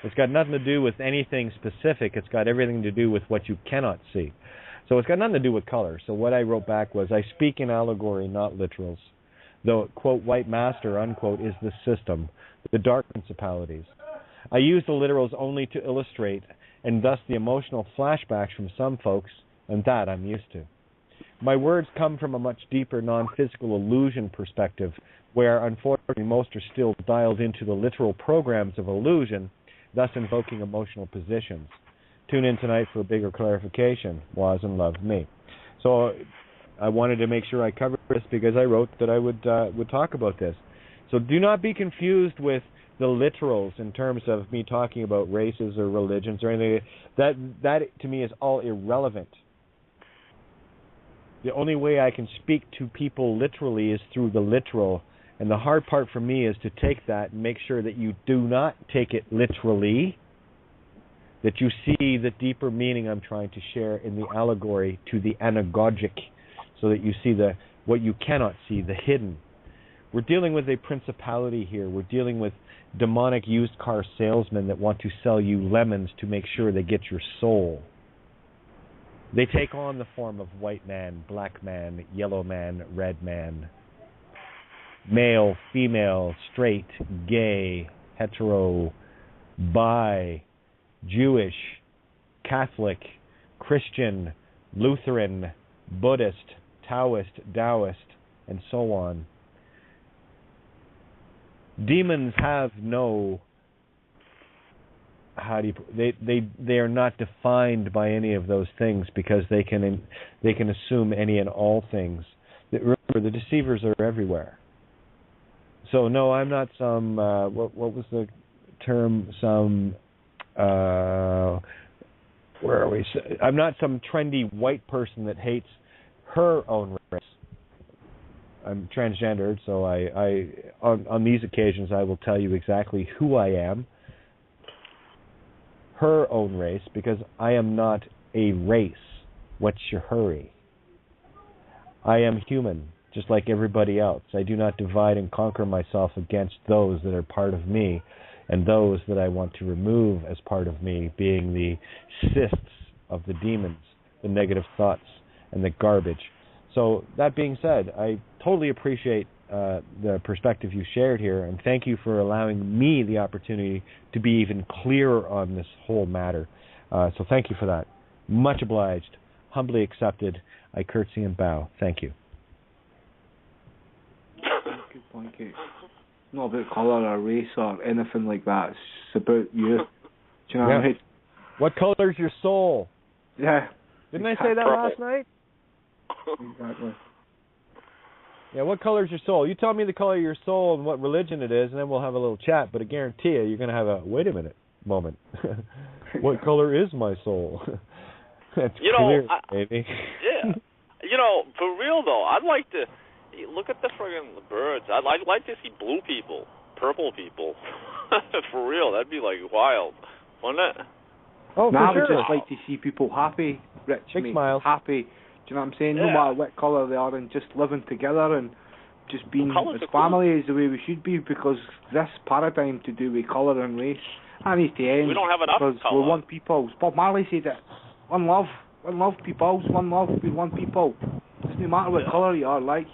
It's got nothing to do with anything specific. It's got everything to do with what you cannot see. So it's got nothing to do with color. So what I wrote back was, I speak in allegory, not literals. Though, quote, white master, unquote, is the system, the dark principalities. I use the literals only to illustrate, and thus the emotional flashbacks from some folks, and that I'm used to. My words come from a much deeper non-physical illusion perspective, where unfortunately most are still dialed into the literal programs of illusion, thus invoking emotional positions. Tune in tonight for a bigger clarification. Was and loved me. So I wanted to make sure I covered this because I wrote that I would talk about this. So do not be confused with the literals in terms of me talking about races or religions or anything. That to me is all irrelevant. The only way I can speak to people literally is through the literal. And the hard part for me is to take that and make sure that you do not take it literally, that you see the deeper meaning I'm trying to share in the allegory to the anagogic, so that you see what you cannot see, the hidden. We're dealing with a principality here. We're dealing with demonic used car salesmen that want to sell you lemons to make sure they get your soul. They take on the form of white man, black man, yellow man, red man, male, female, straight, gay, hetero, bi, Jewish, Catholic, Christian, Lutheran, Buddhist, Taoist, Taoist, and so on. Demons have no, they are not defined by any of those things because they can assume any and all things. Remember, the deceivers are everywhere. So no, I'm not some what was the term? Some where are we? I'm not some trendy white person that hates her own race. I'm transgendered, so I on these occasions I will tell you exactly who I am. Her own race, because I am not a race. What's your hurry? I am human, just like everybody else. I do not divide and conquer myself against those that are part of me and those that I want to remove as part of me, being the cysts of the demons, the negative thoughts, and the garbage. So that being said, I totally appreciate the perspective you shared here, and thank you for allowing me the opportunity to be even clearer on this whole matter. So thank you for that. Much obliged. Humbly accepted. I curtsy and bow. Thank you. Good point, Kate. Not about colour or race or anything like that. It's about you. Do you know what I mean? What colour's your soul? Yeah. Didn't I say that last night? Exactly. Yeah, what color's your soul? You tell me the color of your soul and what religion it is, and then we'll have a little chat. But I guarantee you're going to have a wait a minute moment. What color is my soul? That's clear, baby. Yeah. For real though, I'd like to look at the friggin' birds. I'd like to see blue people, purple people. For real, that'd be like wild, wouldn't it? Oh, for I sure. would just like to see people happy, rich, Big smiles. happy. Do you know what I'm saying? Yeah. No matter what colour they are, and just living together and just being as family is the way we should be, because this paradigm to do with colour and race, that needs to end. We don't have enough because colour. we want people. Bob Marley said it. One love, people, one love, we want people. It doesn't matter what colour you are, like.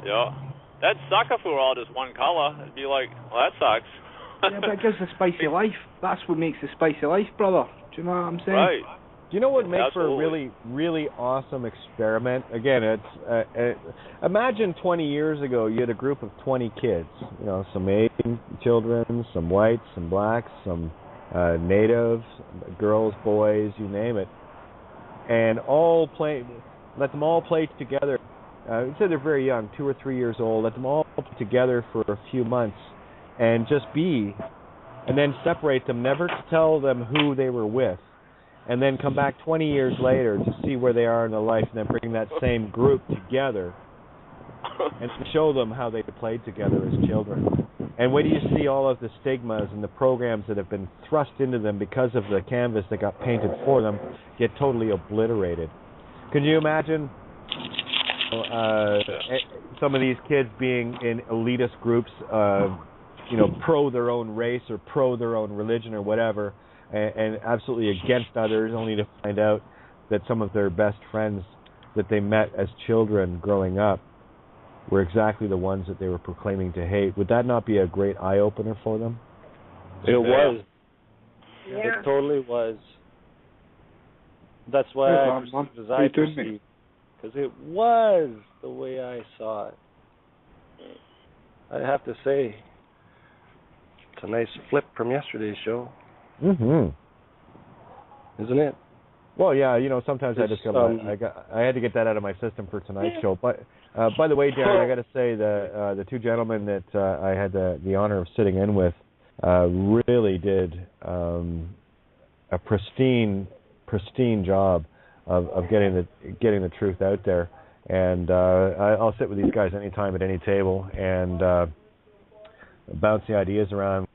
Yeah. That'd suck if we were all just one colour. It'd be like, well, that sucks. Yeah, but it gives the spicy life. That's what makes the spicy life, brother. Do you know what I'm saying? Right. Do you know what makes for a really, really awesome experiment? Again, it's imagine 20 years ago you had a group of 20 kids. You know, some Asian children, some whites, some blacks, some natives, girls, boys, you name it, and let them all play together. Say they're very young, 2 or 3 years old. Let them all play together for a few months, and just be, and then separate them. Never to tell them who they were with. And then come back 20 years later to see where they are in their life, and then bring that same group together and show them how they played together as children. And where do you see all of the stigmas and the programs that have been thrust into them because of the canvas that got painted for them get totally obliterated? Could you imagine some of these kids being in elitist groups, pro their own race or pro their own religion or whatever, and absolutely against others, only to find out that some of their best friends that they met as children growing up were exactly the ones that they were proclaiming to hate? Would that not be a great eye-opener for them? It was. Yeah. It totally was. That's why I perceived as I perceived. Because it was the way I saw it. I have to say, it's a nice flip from yesterday's show. Mm-hmm. Isn't it? Well, yeah. Sometimes I just I had to get that out of my system for tonight's show. But by the way, Darren, I got to say the two gentlemen that I had the honor of sitting in with really did a pristine job of getting the truth out there. And I'll sit with these guys anytime at any table and bounce the ideas around.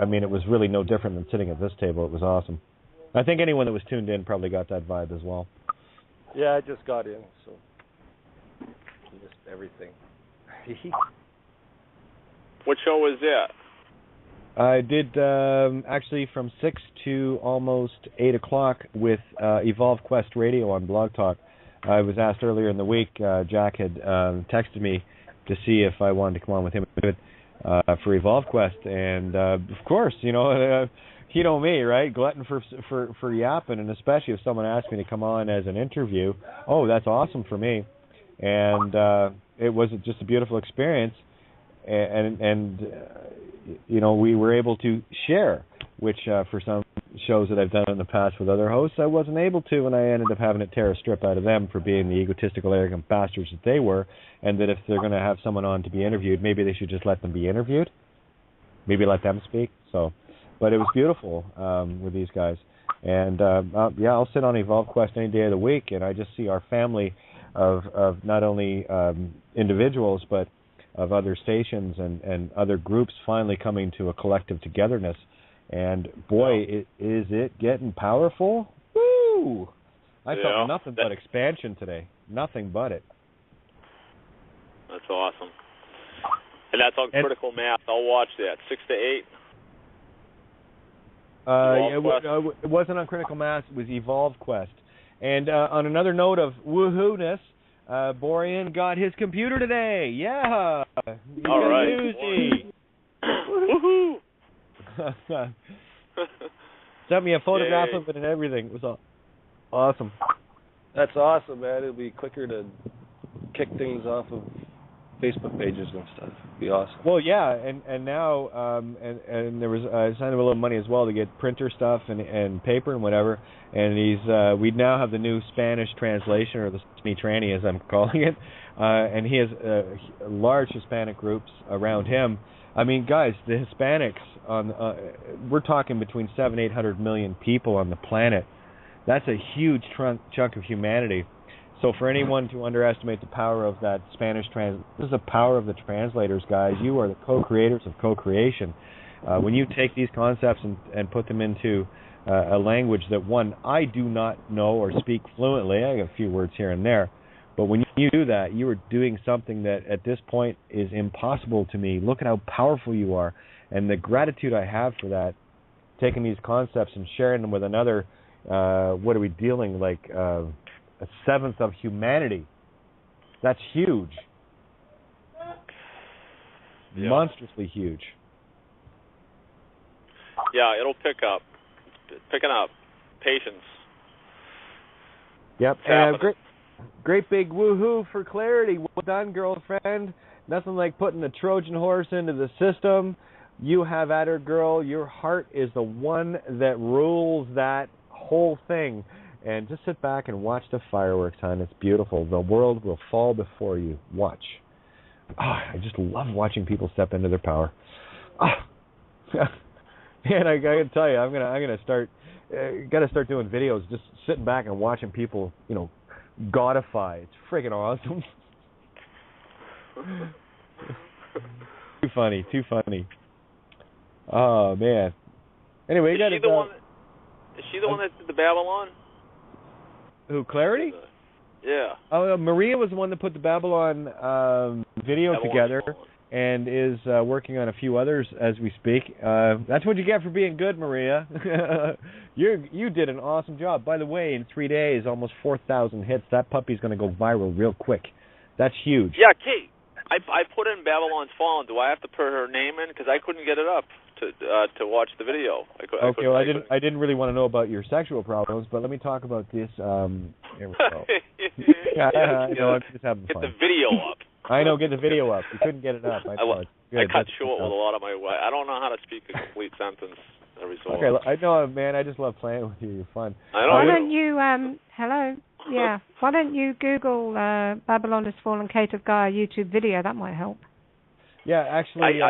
I mean, it was really no different than sitting at this table. It was awesome. I think anyone that was tuned in probably got that vibe as well. Yeah, I just got in, so missed everything. What show was that? I did actually from 6 to almost 8 o'clock with Evolve Quest Radio on Blog Talk. I was asked earlier in the week, Jack had texted me to see if I wanted to come on with him for Evolve Quest, and of course, you know me, right? Glutton for yapping, and especially if someone asked me to come on as an interview, that's awesome for me. And it was just a beautiful experience, and we were able to share, which for some shows that I've done in the past with other hosts, I wasn't able to, and I ended up having to tear a strip out of them for being the egotistical, arrogant bastards that they were, and that if they're going to have someone on to be interviewed, maybe they should just let them be interviewed, maybe let them speak. But it was beautiful with these guys. And I'll sit on Evolve Quest any day of the week, and I just see our family of not only individuals, but of other stations and other groups finally coming to a collective togetherness. And boy, is it getting powerful. Woo! I felt nothing but expansion today. Nothing but it. That's awesome. And that's on Critical Mass. I'll watch that. 6 to 8. It wasn't on Critical Mass. It was Evolve Quest. And on another note of woohoo-ness, Borean got his computer today. Yeah. All right. Woohoo! Sent me a photograph of it and everything. It was awesome. That's awesome, man. It'll be quicker to kick things off of Facebook pages and stuff. It'd be awesome. Well, yeah, and now and there was I signed him a little money as well to get printer stuff and paper and whatever. And we now have the new Spanish translation, or the Smi-Tranny as I'm calling it. And he has large Hispanic groups around him. I mean, guys, the Hispanics we're talking between 700-800 million people on the planet. That's a huge chunk of humanity. So for anyone to underestimate the power of that Spanish this is the power of the translators, guys. You are the co-creators of co-creation. When you take these concepts and put them into a language that, one, I do not know or speak fluently. I got a few words here and there. But when you do that, you are doing something that at this point is impossible to me. Look at how powerful you are. And the gratitude I have for that, taking these concepts and sharing them with another, what are we dealing, like a seventh of humanity. That's huge. Yeah. Monstrously huge. Yeah, it'll pick up. Picking up. Patience. Yep. Great big woohoo for clarity. Well done, girlfriend. Nothing like putting a Trojan horse into the system. You have at her, girl. Your heart is the one that rules that whole thing. And just sit back and watch the fireworks, hon. It's beautiful. The world will fall before you. Watch. Oh, I just love watching people step into their power. Oh. And I got to tell you, I'm gonna start. Got to start doing videos, just sitting back and watching people, godify. It's freaking awesome. Too funny. Oh man. Anyway, is she the one that did the Babylon? Who, Clarity? Yeah. Maria was the one that put the Babylon video together and is working on a few others as we speak. That's what you get for being good, Maria. You did an awesome job. By the way, in 3 days, almost 4,000 hits. That puppy's going to go viral real quick. That's huge. Yeah, Kate. I put in Babylon's Fallen. Do I have to put her name in? Because I couldn't get it up to watch the video. I didn't really want to know about your sexual problems, but let me talk about this. Here we go. I'm just having fun. Get the video up. I know, get the video up. You couldn't get it up. I cut short with a lot of my. I don't know how to speak a complete sentence every so often. Okay, I know, man. I just love playing with you. You're fun. Why don't you? Hello. Yeah. Why don't you Google Babylon Has Fallen, Kate of Gaia YouTube video? That might help. Yeah, actually,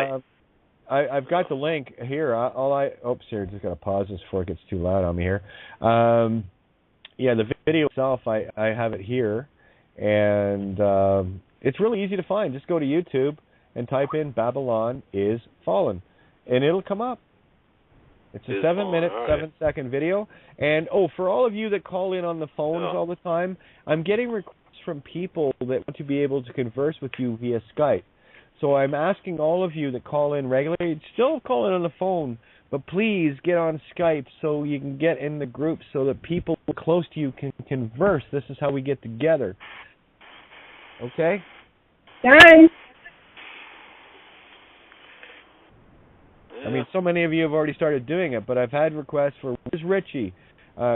I've got the link here. Oops, here, just got to pause this before it gets too loud on me here. Yeah, the video itself, I have it here, and it's really easy to find. Just go to YouTube and type in Babylon Is Fallen, and it'll come up. It's a 7-minute, 7-second video. And, for all of you that call in on the phones all the time, I'm getting requests from people that want to be able to converse with you via Skype. So I'm asking all of you that call in regularly, still call in on the phone, but please get on Skype so you can get in the group so that people close to you can converse. This is how we get together. Okay? Done. I mean, so many of you have already started doing it, but I've had requests for, where's Richie?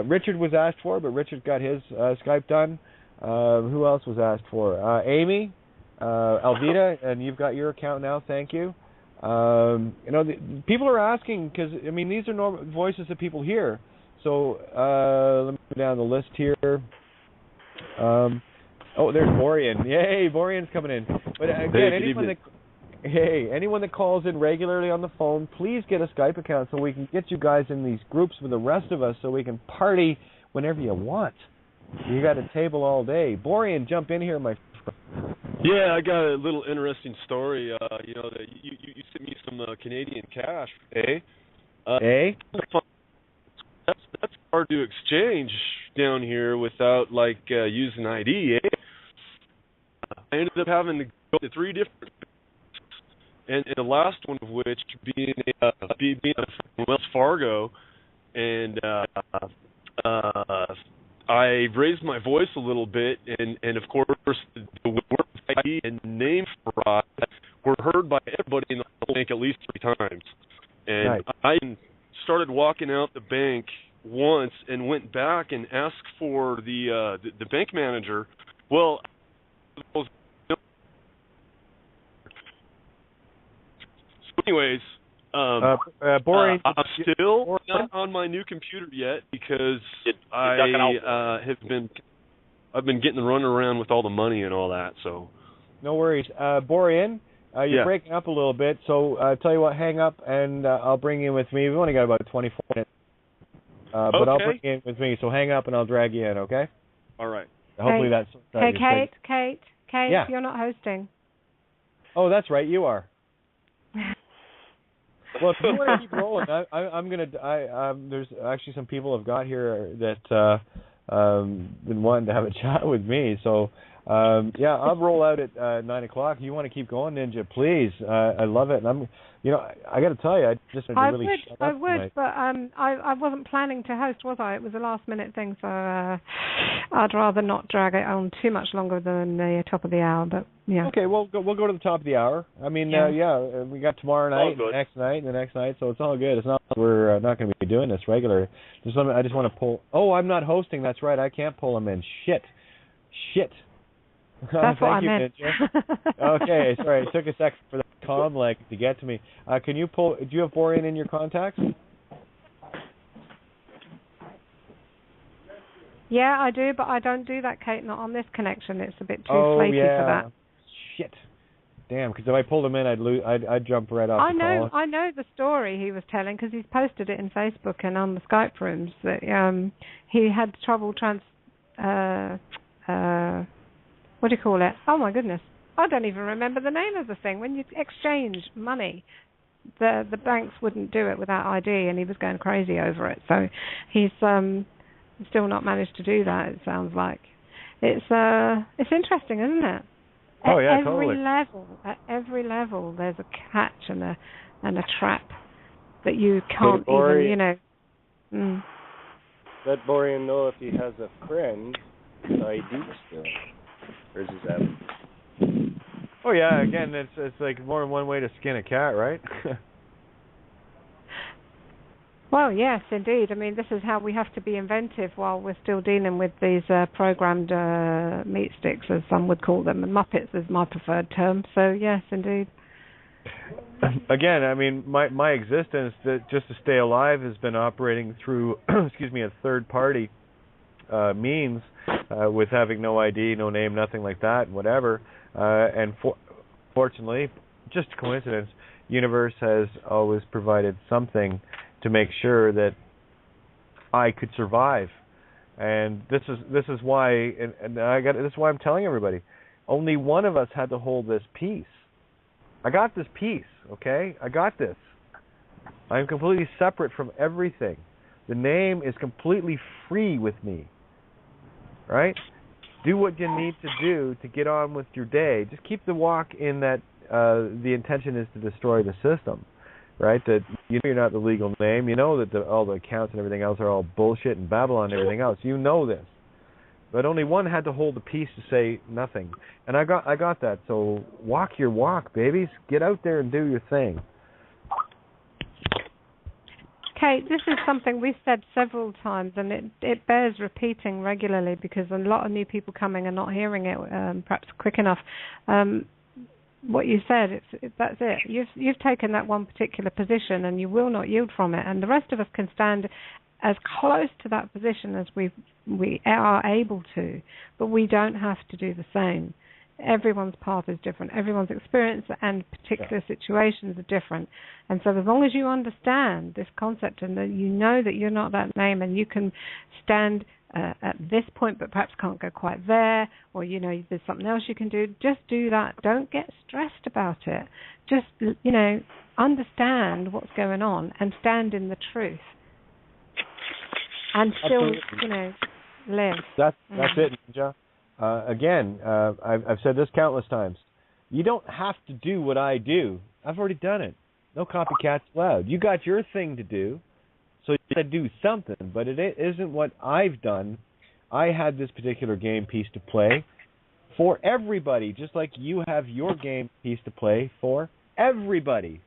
Richard was asked for, but Richard got his Skype done. Who else was asked for? Amy, Alvita, and you've got your account now, thank you. People are asking, because, I mean, these are normal voices that people hear. So, let me go down the list here. There's Borean. Yay, Borean's coming in. But again, anyone that calls in regularly on the phone, please get a Skype account so we can get you guys in these groups with the rest of us so we can party whenever you want. You got a table all day. Borean, jump in here, my friend. Yeah, I got a little interesting story. That you sent me some Canadian cash, That's hard to exchange down here without using ID, I ended up having to go to 3 different, and the last one of which being Wells Fargo, and I raised my voice a little bit, and of course the word ID and name fraud were heard by everybody in the whole bank at least 3 times, and nice. I started walking out the bank once and went back and asked for the bank manager. Well, anyways, Boring. I'm still not on my new computer yet because I've been getting run around with all the money and all that. So no worries, Borean. You're breaking up a little bit, so tell you what, hang up and I'll bring you in with me. We've only got about 24 minutes, but I'll bring you in with me. So hang up and I'll drag you in. Okay? All right. Hopefully that's. Hey, Kate, yeah. You're not hosting. Oh, that's right, you are. Well, if you want to keep rolling, I'm gonna. There's actually some people have got here that been wanting to have a chat with me, so Yeah, I'll roll out at 9 o'clock. You want to keep going, Ninja? Please. I love it. And I got to tell you, I just had to really shut up tonight. But I wasn't planning to host, was I? It was a last minute thing, so I'd rather not drag it on too much longer than the top of the hour. But yeah. Okay, we'll go to the top of the hour. I mean, we got tomorrow night, and the next night, and the next night, so it's all good. It's not like we're not going to be doing this regular. I just want to pull. Oh, I'm not hosting. That's right. I can't pull them in. Shit. That's what I meant. Okay, sorry. It took a second for the comm leg to get to me. Can you pull? Do you have Borean in your contacts? Yeah, I do, but I don't do that, Kate. Not on this connection. It's a bit too flaky for that. Shit. Damn, because if I pulled him in, I'd jump right off the call. I know the story he was telling because he's posted it in Facebook and on the Skype rooms that he had trouble what do you call it? Oh my goodness, I don't even remember the name of the thing. When you exchange money, the banks wouldn't do it without ID, and he was going crazy over it. So he's still not managed to do that. It sounds like it's interesting, isn't it? Oh yeah, totally. At every level, there's a catch and a trap that you can't even, Let Borean know if he has a friend with ID still. Or is that? Oh yeah, again, it's like more than one way to skin a cat, right? Well, yes, indeed. I mean, this is how we have to be inventive while we're still dealing with these programmed meat sticks, as some would call them. And Muppets is my preferred term. So yes, indeed. Again, I mean, my existence, just to stay alive, has been operating through, a third-party means, with having no ID, no name, nothing like that, whatever. And fortunately, just a coincidence, universe has always provided something to make sure that I could survive. And this is why, and this is why I'm telling everybody, only one of us had to hold this peace. I got this peace, okay? I got this. I'm completely separate from everything. The name is completely free with me. Right? Do what you need to do to get on with your day. Just keep the walk in that the intention is to destroy the system. Right? That you know you're not the legal name. You know that all the accounts and everything else are all bullshit and Babylon and everything else. You know this. But only one had to hold the peace to say nothing. And I got that. So walk your walk, babies. Get out there and do your thing. Kate, this is something we've said several times, and it bears repeating regularly because a lot of new people coming and not hearing it perhaps quick enough. What you said, that's it. You've taken that one particular position, and you will not yield from it. And the rest of us can stand as close to that position as we are able to, but we don't have to do the same. Everyone's path is different. Everyone's experience and particular situations are different. And so as long as you understand this concept and that you know that you're not that name and you can stand at this point but perhaps can't go quite there, or, there's something else you can do, just do that. Don't get stressed about it. Just, understand what's going on and stand in the truth. And still, live. That's it, Ninja. Again, I've said this countless times. You don't have to do what I do. I've already done it. No copycats allowed. You got your thing to do, so you got to do something. But it isn't what I've done. I had this particular game piece to play for everybody, just like you have your game piece to play for everybody.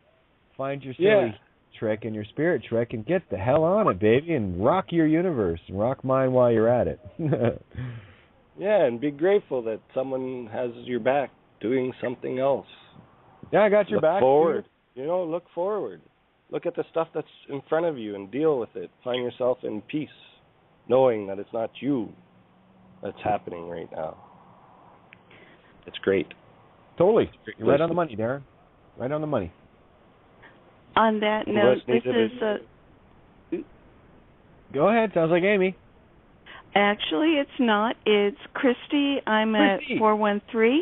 Find your silly trick and your spirit trick and get the hell on it, baby, and rock your universe and rock mine while you're at it. Yeah, and be grateful that someone has your back doing something else. Yeah, I got your back. Look forward. Look forward. Look at the stuff that's in front of you and deal with it. Find yourself in peace, knowing that it's not you that's happening right now. It's great. Totally. You're right on the money, Darren. Right on the money. On that note, this is... Go ahead. Sounds like Amy. Actually, it's not. It's Christy. I'm at 413.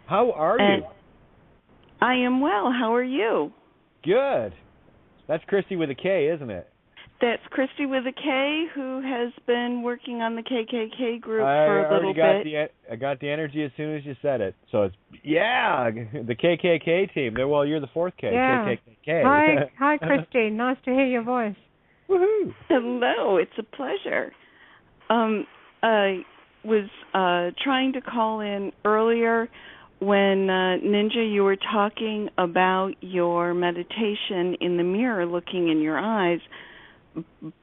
How are you? I am well. How are you? Good. That's Christy with a K, isn't it? That's Christy with a K, who has been working on the KKK group for a little bit. I got the energy as soon as you said it. So it's, the KKK team. Well, you're the fourth K, yeah. KKK. Hi, Christy. Nice to hear your voice. Woohoo! Hello, it's a pleasure. I was trying to call in earlier when, Ninja, you were talking about your meditation in the mirror, looking in your eyes.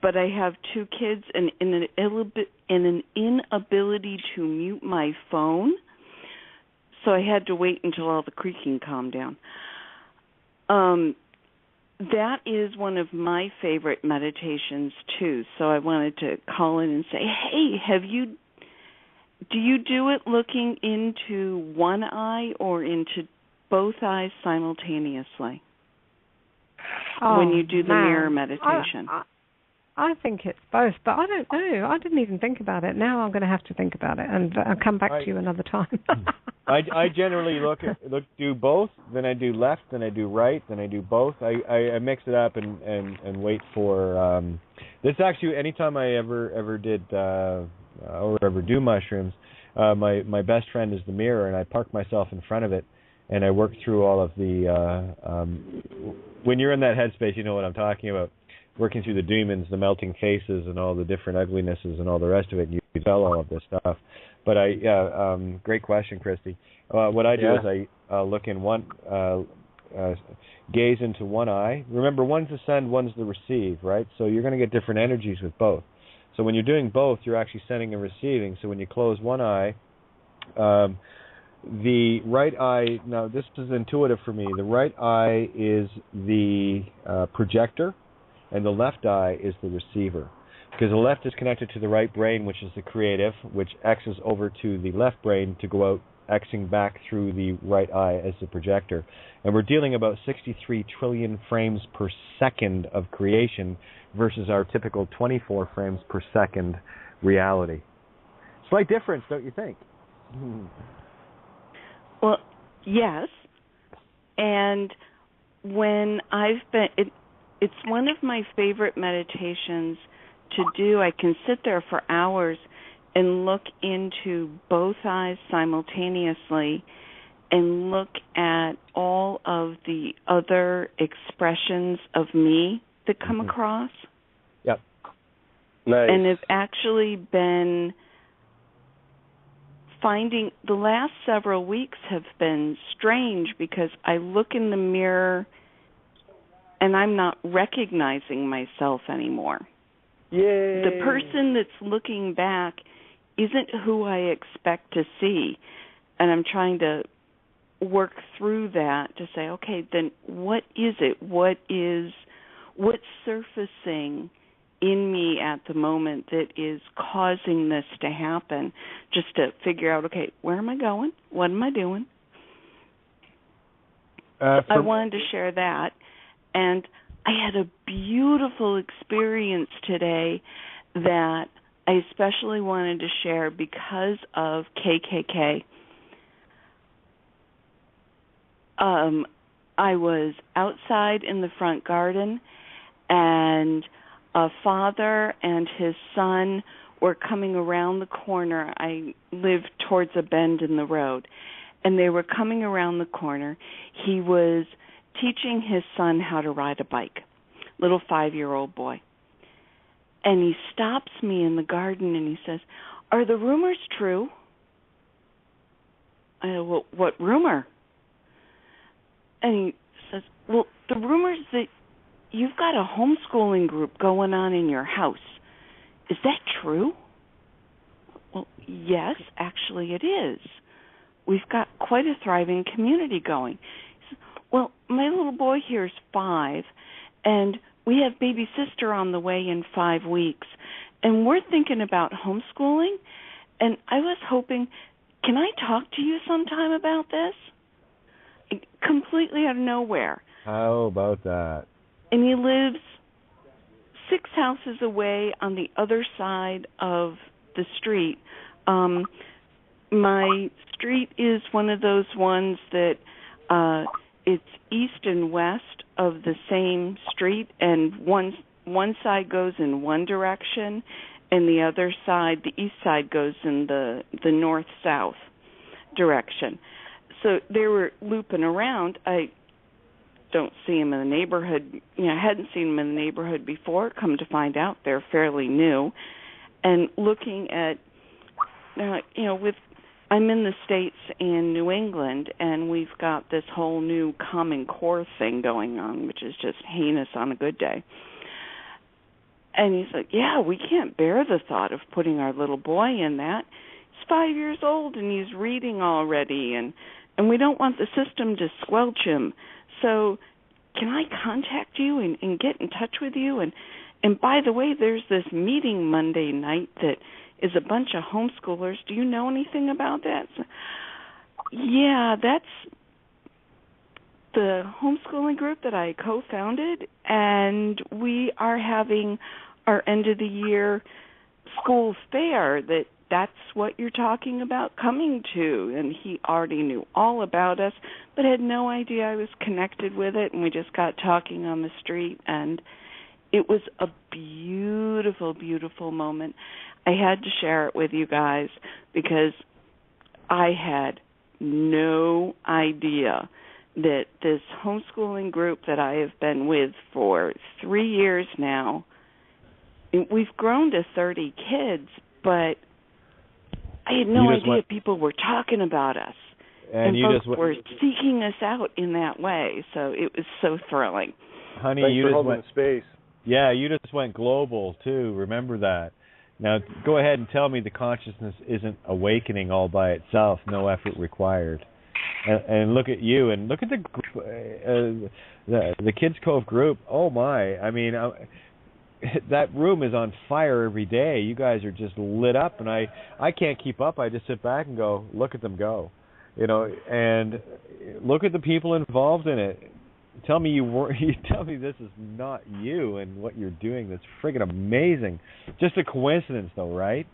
But I have two kids and an inability to mute my phone, so I had to wait until all the creaking calmed down. That is one of my favorite meditations too. So I wanted to call in and say, hey, do you do it looking into one eye or into both eyes simultaneously when you do the mirror meditation? I think it's both, but I don't know. I didn't even think about it. Now I'm going to have to think about it, and I'll come back to you another time. I generally do both, then I do left, then I do right, then I do both. I mix it up and wait for. This actually, anytime I ever did or ever do mushrooms, my best friend is the mirror, and I park myself in front of it, and I work through all of the. When you're in that headspace, you know what I'm talking about. Working through the demons, the melting faces, and all the different uglinesses and all the rest of it, and you tell all of this stuff. But great question, Christy. What I do is I look in one, gaze into one eye. Remember, one's the send, one's the receive, right? So you're going to get different energies with both. So when you're doing both, you're actually sending and receiving. So when you close one eye, the right eye, now this is intuitive for me, the right eye is the projector, and the left eye is the receiver. Because the left is connected to the right brain, which is the creative, which X's over to the left brain to go out, Xing back through the right eye as the projector. And we're dealing about 63 trillion frames per second of creation versus our typical 24 frames per second reality. Slight difference, don't you think? Well, yes. And when I've been... It's one of my favorite meditations to do. I can sit there for hours and look into both eyes simultaneously and look at all of the other expressions of me that come across. Yep. Nice. And have actually been finding the last several weeks have been strange because I look in the mirror and I'm not recognizing myself anymore. Yay. The person that's looking back isn't who I expect to see, and I'm trying to work through that to say, okay, then what is it? What's surfacing in me at the moment that is causing this to happen? Just to figure out, okay, where am I going? What am I doing? I wanted to share that. And I had a beautiful experience today that I especially wanted to share because of KKK. I was outside in the front garden, and a father and his son were coming around the corner. I live towards a bend in the road, and they were coming around the corner. He was teaching his son how to ride a bike, little 5-year-old boy. And he stops me in the garden and he says, "Are the rumors true?" I go, "Well, what rumor?" And he says, "Well, the rumors that you've got a homeschooling group going on in your house. Is that true?" Well, yes, actually it is. We've got quite a thriving community going. Well, my little boy here is 5, and we have baby sister on the way in 5 weeks, and we're thinking about homeschooling, and I was hoping, can I talk to you sometime about this? Completely out of nowhere. How about that? And he lives 6 houses away on the other side of the street. My street is one of those ones that it's east and west of the same street, and one one side goes in one direction, and the other side, the east side, goes in the north-south direction. So they were looping around. I don't see them in the neighborhood. I hadn't seen them in the neighborhood before. Come to find out, they're fairly new. And looking at, I'm in the States and New England, and we've got this whole new Common Core thing going on, which is just heinous on a good day. And he's like, yeah, we can't bear the thought of putting our little boy in that. He's 5 years old, and he's reading already, and we don't want the system to squelch him. So can I contact you and get in touch with you? And by the way, there's this meeting Monday night that is a bunch of homeschoolers. Do you know anything about that? So, yeah, that's the homeschooling group that I co-founded, and we are having our end-of-the-year school fair that's what you're talking about coming to. And he already knew all about us, but had no idea I was connected with it, and we just got talking on the street, and it was a beautiful, beautiful moment. I had to share it with you guys because I had no idea that this homeschooling group that I have been with for 3 years now, we've grown to 30 kids, but I had no idea people were talking about us. And folks were seeking us out in that way, so it was so thrilling. Honey, Thanks you for just holding went space. Yeah, you just went global too. Remember that. Now go ahead and tell me the consciousness isn't awakening all by itself, no effort required. And look at you, and look at the Kids Cove group. Oh my! I mean, that room is on fire every day. You guys are just lit up, and I can't keep up. I just sit back and go, look at them go, and look at the people involved in it. Tell me tell me this is not you and what you're doing. That's friggin' amazing. Just a coincidence, though, right?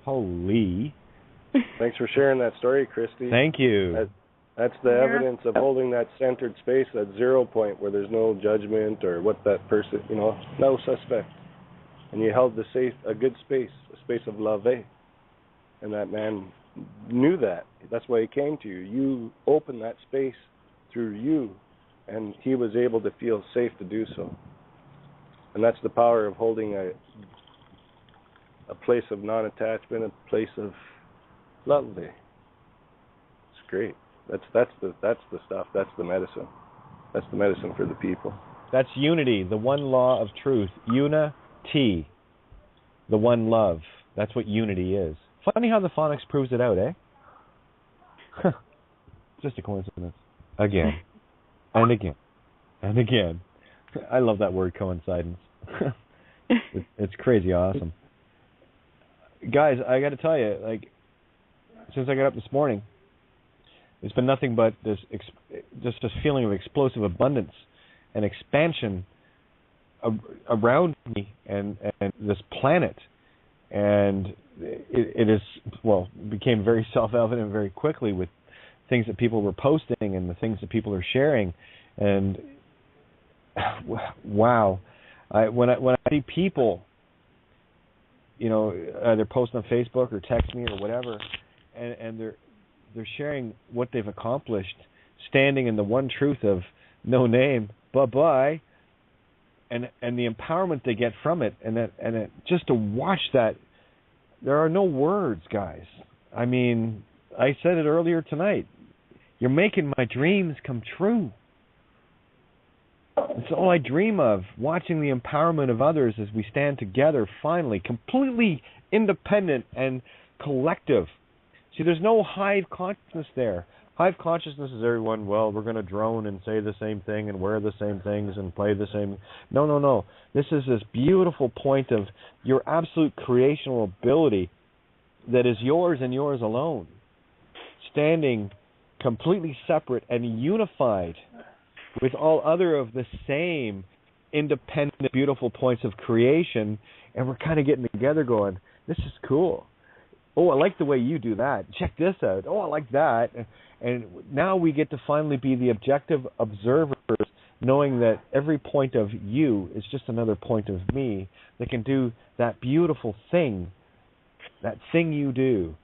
Holy. Thanks for sharing that story, Christy. Thank you. That's the evidence of holding that centered space, that 0 point where there's no judgment or what that person, no suspect. And you held a good space, a space of love. And that man knew that. That's why he came to you. You opened that space through you, and he was able to feel safe to do so. And that's the power of holding a place of non-attachment, a place of love. It's great. That's the stuff. That's the medicine. That's the medicine for the people. That's unity, the one law of truth. Unity, the one love. That's what unity is. Funny how the phonics proves it out, eh? Just a coincidence. Again. And again. And again. I love that word, coincidence. It's crazy awesome. Guys, I got to tell you, since I got up this morning, it's been nothing but this feeling of explosive abundance and expansion around me and this planet. And it became very self-evident very quickly with things that people were posting and the things that people are sharing. And wow, when I see people, either post on Facebook or text me or whatever, and they're sharing what they've accomplished, standing in the one truth of no name, bye-bye, and the empowerment they get from it, and just to watch that, there are no words, guys. I mean, I said it earlier tonight. You're making my dreams come true. It's all I dream of, watching the empowerment of others as we stand together, finally, completely independent and collective. See, there's no hive consciousness there. Hive consciousness is everyone, we're going to drone and say the same thing and wear the same things and play the same. No. This is this beautiful point of your absolute creational ability that is yours and yours alone, standing completely separate and unified with all other of the same independent, beautiful points of creation, and we're kind of getting together going, this is cool. Oh, I like the way you do that. Check this out. Oh, I like that. And now we get to finally be the objective observers knowing that every point of you is just another point of me that can do that beautiful thing, that thing you do.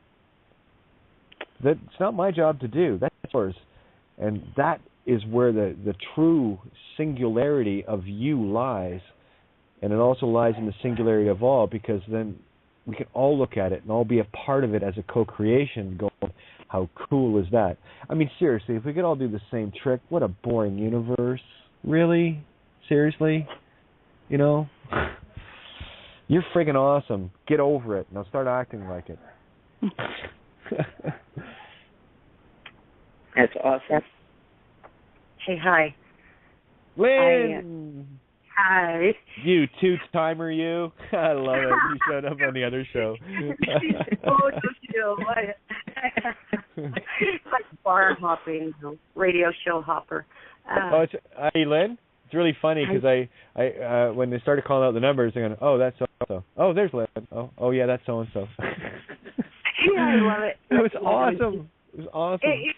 That's not my job to do. That's yours. And that is where the true singularity of you lies. And it also lies in the singularity of all, because then we can all look at it and all be a part of it as a co-creation going, how cool is that? I mean, seriously, if we could all do the same trick, what a boring universe. Really? Seriously? You know? You're friggin' awesome. Get over it. Now start acting like it. That's awesome. Hey, hi. Lynn! Hi. You two-timer, you. I love it. You showed up on the other show. Oh, it's like bar hopping, radio show hopper. Hey, Lynn. It's really funny because I when they started calling out the numbers, they're going, oh, that's so-and-so. Oh, there's Lynn. Oh, yeah, that's so-and-so. Yeah, I love it. It was awesome. It was awesome.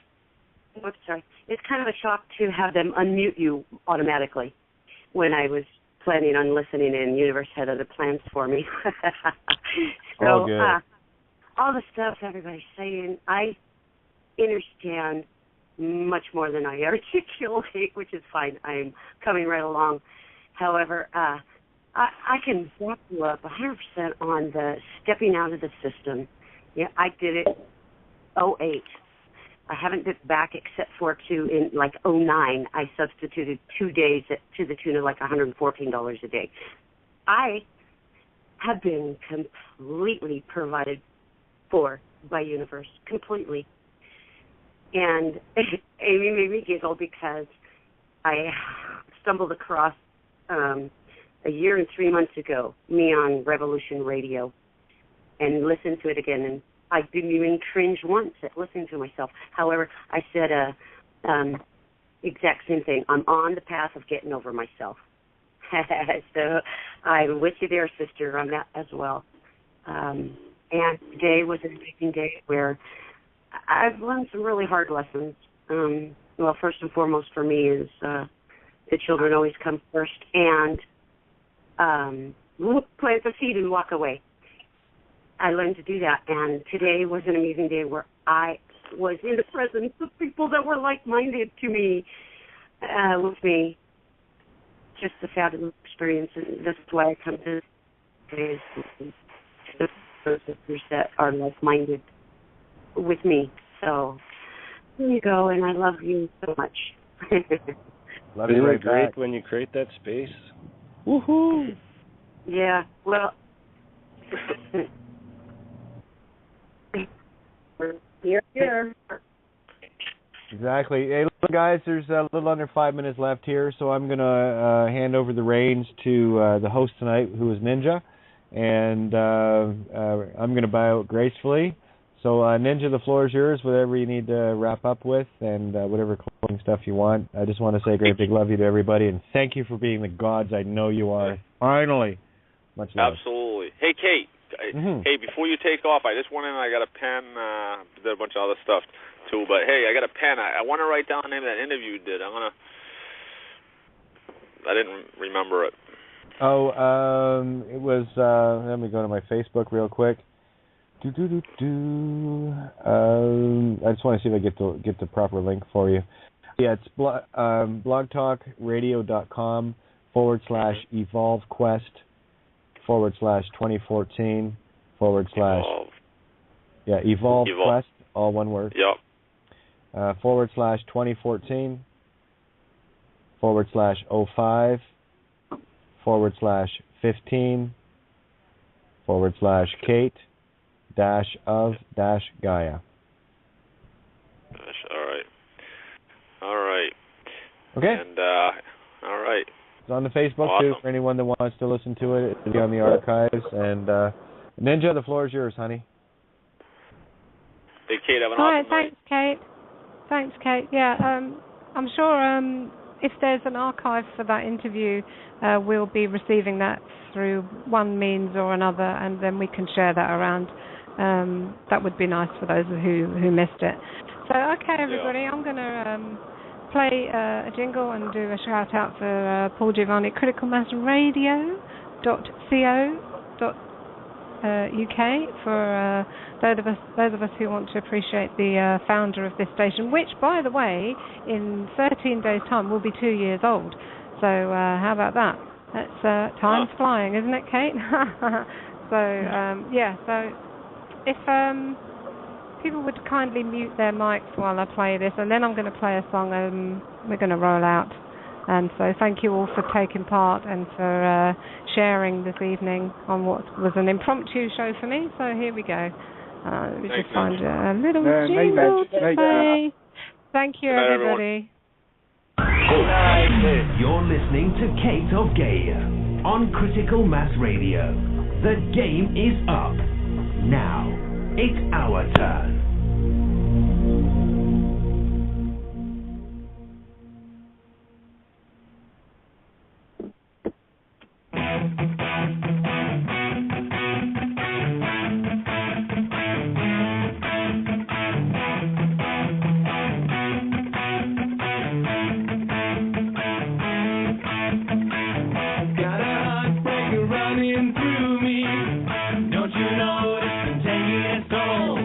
I'm sorry. It's kind of a shock to have them unmute you automatically when I was planning on listening, and Universe had other plans for me. So, all good. All the stuff everybody's saying, I understand much more than I articulate, which is fine. I'm coming right along. However, I can back you up 100% on the stepping out of the system. Yeah, I did it 2008. I haven't dipped back except for in like 2009. I substituted 2 days to the tune of like $114 a day. I have been completely provided for by Universe, completely. And Amy made me giggle because I stumbled across a year and 3 months ago, me on Revolution Radio, and listened to it again, and I didn't even cringe once at listening to myself. However, I said exact same thing. I'm on the path of getting over myself. So I'm with you there, sister, on that as well. And today was an amazing day where I've learned some really hard lessons. Well, first and foremost for me is the children always come first, and plant the seed and walk away. I learned to do that, and today was an amazing day where I was in the presence of people that were like-minded to me, with me. Just a fabulous experience, and that's why I come to this those sisters that are like-minded with me. So there you go, and I love you so much. Love you right great back. When you create that space. Woohoo! Yeah, well... Here. Exactly. Hey, look, guys, there's a little under 5 minutes left here, so I'm going to hand over the reins to the host tonight, who is Ninja, and I'm going to bow out gracefully. So, Ninja, the floor is yours, whatever you need to wrap up with, and whatever closing stuff you want. I just want to say a great big love you to everybody, and thank you for being the gods I know you are. Finally. Much love. Absolutely. Hey, Kate. Hey, before you take off, I just went in and I got a pen, did a bunch of other stuff too, but hey, I got a pen. I want to write down the name of that interview you did. I didn't remember it. Oh, it was, let me go to my Facebook real quick. I just want to see if I get the proper link for you. Yeah, it's blogtalkradio.com/evolvequest /2014 Evolve Quest, all one word. Yep. /2014 /05 /15 /Kate -of -Gaia. All right. Okay. And all right. It's on the Facebook awesome. too for anyone that wants to listen to it. It'll be on the archives. And Ninja, the floor is yours, honey. Hey, Kate, have an awesome night. Thanks, Kate. Thanks, Kate. Yeah, I'm sure if there's an archive for that interview, we'll be receiving that through one means or another, and then we can share that around. That would be nice for those who missed it. So, okay, everybody, I'm going to play a jingle and do a shout out for Paul Giovanni, criticalmassradio.co.uk for those of us who want to appreciate the founder of this station, which, by the way, in 13 days' time will be 2 years old. So how about that? That's time's flying, isn't it, Kate? So if people would kindly mute their mics while I play this, and then I'm going to play a song and we're going to roll out. And so thank you all for taking part and for sharing this evening on what was an impromptu show for me. So here we go. Let me just find a little jingle to play. Thank you, everybody. You're listening to Kate of Gaia on Critical Mass Radio. The game is up. Now, it's our turn. Running through me, don't you know it's been taking its toll?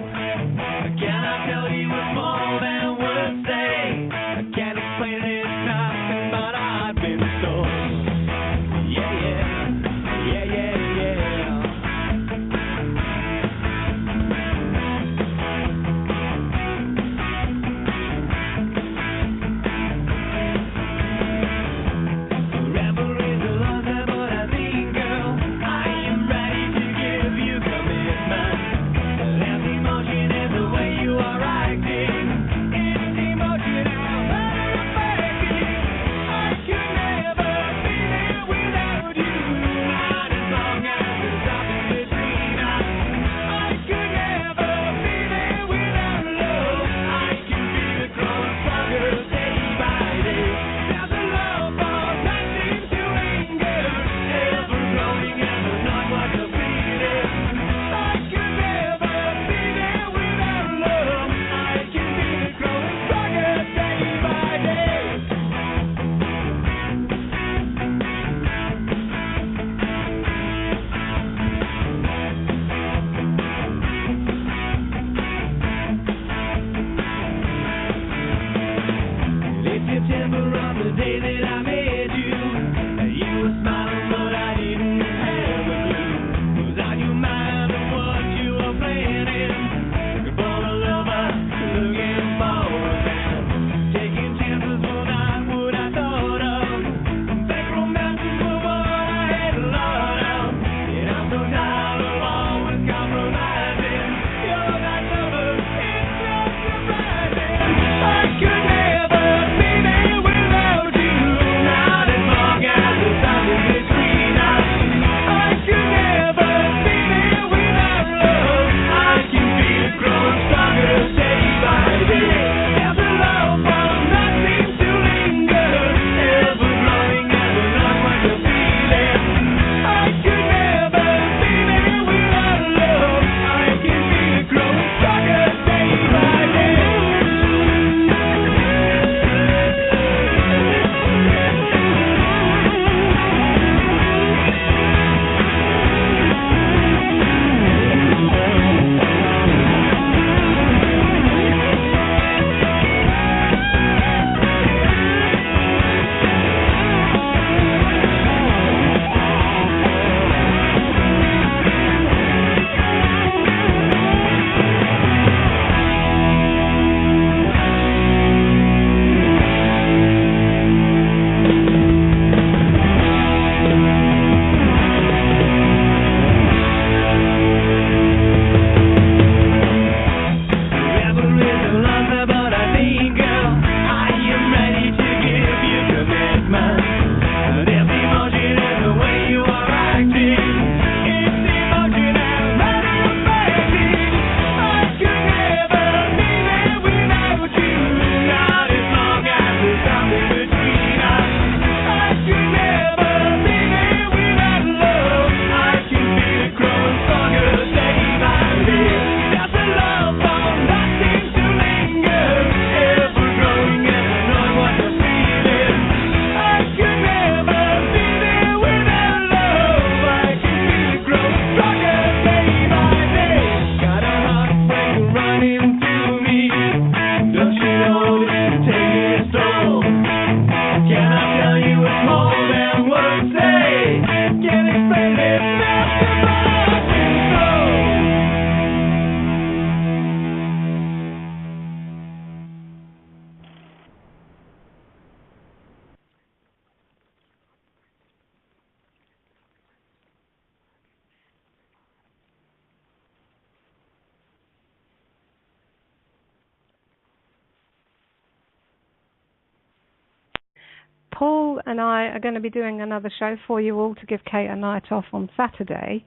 Paul and I are going to be doing another show for you all to give Kate a night off on Saturday.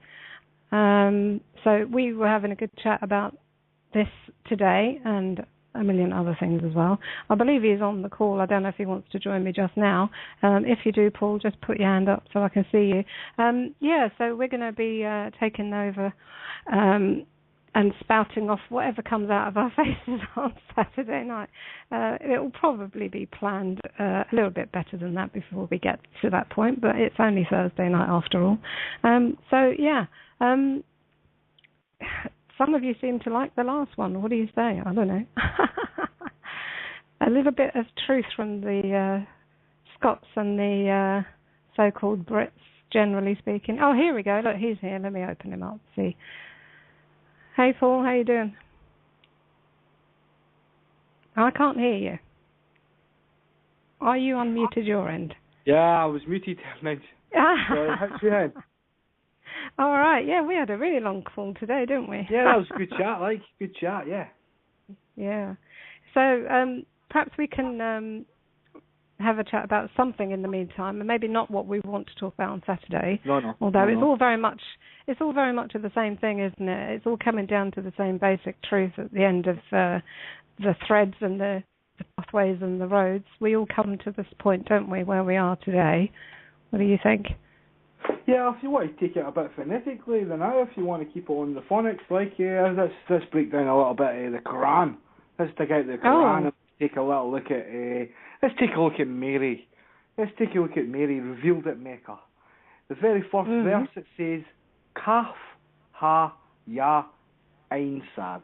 So we were having a good chat about this today and a million other things as well. I believe he's on the call. I don't know if he wants to join me just now. If you do, Paul, just put your hand up so I can see you. So we're going to be taking over and spouting off whatever comes out of our faces on Saturday night. It will probably be planned a little bit better than that before we get to that point, but it's only Thursday night after all. Some of you seem to like the last one. What do you say? I don't know. A little bit of truth from the Scots and the so-called Brits, generally speaking. Oh, here we go. Look, he's here. Let me open him up. See. Hey, Paul. How you doing? I can't hear you. Are you unmuted your end? Yeah, I was muted. Sorry, how's your head? All right. Yeah, we had a really long call today, didn't we? Yeah, that was a good chat. Good chat. Yeah. Yeah. So perhaps we can have a chat about something in the meantime, and maybe not what we want to talk about on Saturday. No. Although it's all very much of the same thing, isn't it? It's all coming down to the same basic truth at the end of the threads and the pathways and the roads. We all come to this point, don't we, where we are today? What do you think? Yeah, if you want to take it a bit phonetically, then if you want to keep it on the phonics, let's break down a little bit of the Quran. Let's dig out the Quran and take a little look at. Let's take a look at Mary. Let's take a look at Mary revealed at Mecca. The very first verse, it says, Kaf ha ya ain sad.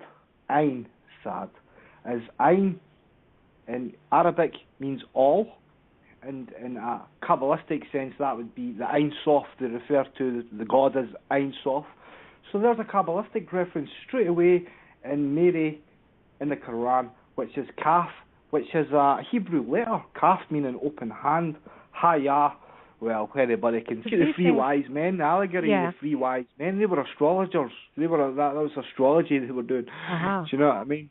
Ain sad. As ain in Arabic means all. And in a Kabbalistic sense, that would be the Ein Sof. They refer to the God as Ein Sof. So there's a Kabbalistic reference straight away in Mary in the Quran, which is Kaf, which is a Hebrew letter. Kaf meaning open hand. Haya, well, anybody can see the three wise men, the allegory of the three wise men. They were astrologers. That was astrology they were doing. Do you know what I mean?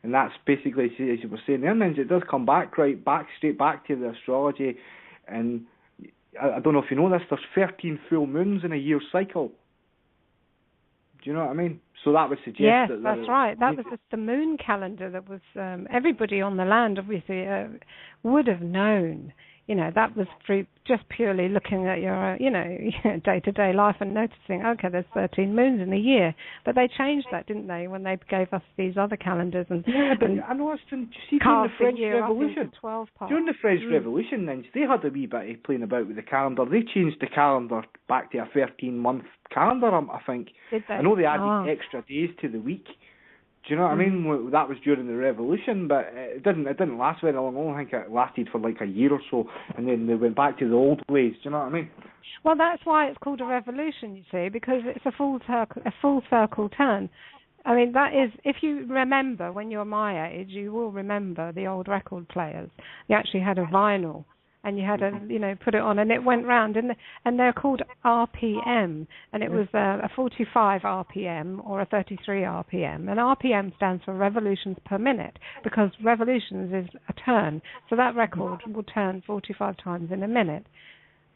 And that's basically, as you were saying there, it does come straight back to the astrology. And I don't know if you know this, there's 13 full moons in a year's cycle. Do you know what I mean? So that would suggest that's right. That was just the moon calendar that was, everybody on the land obviously would have known. That was just purely looking at your, day-to-day life and noticing, okay, there's 13 moons in a year. But they changed that, didn't they, when they gave us these other calendars? But I noticed, during the French Revolution, 12 parts. During the French Revolution, then, they had a wee bit of playing about with the calendar. They changed the calendar back to a 13-month calendar, I think. Did they? I know they added extra days to the week. Do you know what I mean? That was during the Revolution, but it didn't last very long. I don't think it lasted for like a year or so, and then they went back to the old ways. Do you know what I mean? Well, that's why it's called a revolution, you see, because it's a full circle turn. I mean, that is, if you remember, when you're my age, you will remember the old record players. You actually had a vinyl, and you had to, put it on, and it went round, and they're called RPM, and it was a 45 RPM or a 33 RPM, and RPM stands for revolutions per minute, because revolutions is a turn, so that record will turn 45 times in a minute.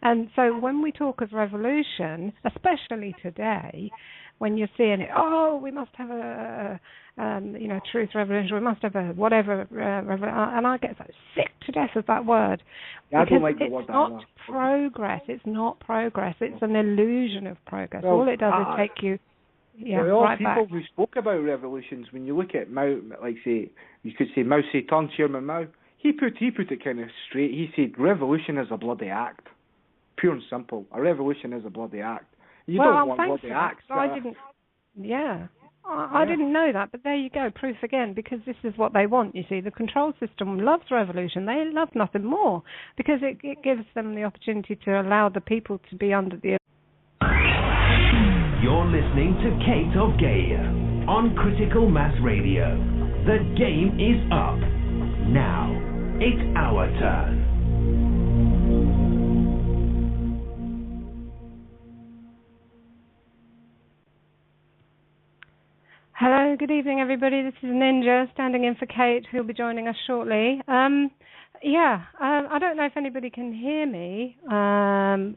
And so when we talk of revolution, especially today, when you're seeing it, we must have a truth revolution, we must have a whatever, and I get so sick to death of that word. Yeah, I don't like the word. It's not progress. It's not progress. It's an illusion of progress. Well, all it does is take you right back. People who spoke about revolutions, when you look at Mao, you could say Mao Zedong, Chairman Mao, he put it kind of straight. He said revolution is a bloody act, pure and simple. A revolution is a bloody act. You don't want bloody acts. I didn't. I didn't know that, but there you go, proof again, because this is what they want, you see. The control system loves revolution. They love nothing more, because it gives them the opportunity to allow the people to be under the... You're listening to Kate of Gaia on Critical Mass Radio. The game is up. Now, it's our turn. Hello, Hello, good evening, everybody. This is Ninja standing in for Kate, who'll be joining us shortly. I don't know if anybody can hear me. I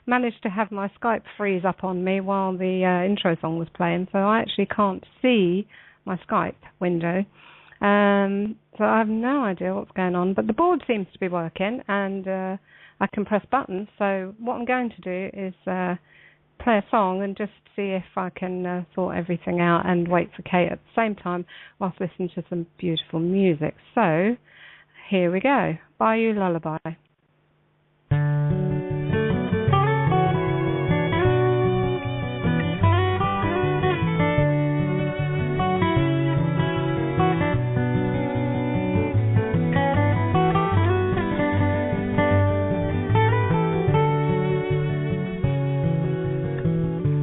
managed to have my Skype freeze up on me while the intro song was playing, so I actually can't see my Skype window. So I have no idea what's going on, but the board seems to be working, and I can press buttons. So what I'm going to do is play a song and just see if I can sort everything out and wait for Kate at the same time whilst listening to some beautiful music. So here we go. Bayou Lullaby.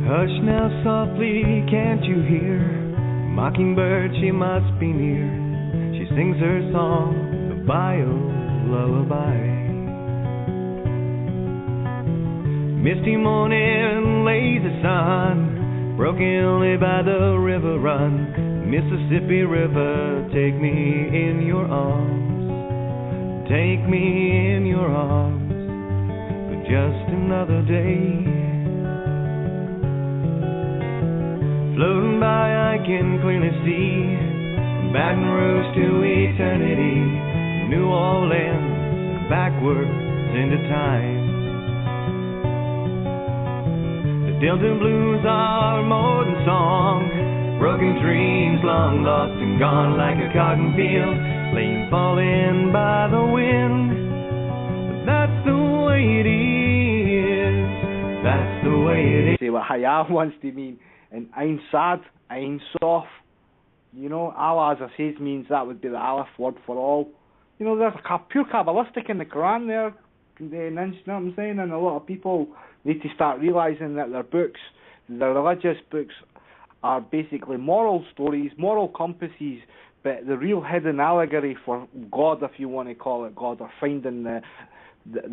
Hush now softly, can't you hear? Mockingbird, she must be near. She sings her song, the Bayou Lullaby. Misty morning, lazy sun, broken only by the river run. Mississippi River, take me in your arms. Take me in your arms for just another day. Floating by, I can clearly see Baton Rouge to eternity, New Orleans backwards into time. The Delta blues are more than song, broken dreams long lost and gone like a cotton field, laying falling by the wind. But that's the way it is. That's the way it is. Say what Haya wants to mean. And Ein Sad, Ein Sof. You know, Allah, as I said, means that would be the Aleph word for all. You know, there's pure Kabbalistic in the Quran there, you know what I'm saying? And a lot of people need to start realising that their books, their religious books, are basically moral stories, moral compasses, but the real hidden allegory for God, if you want to call it God, or finding the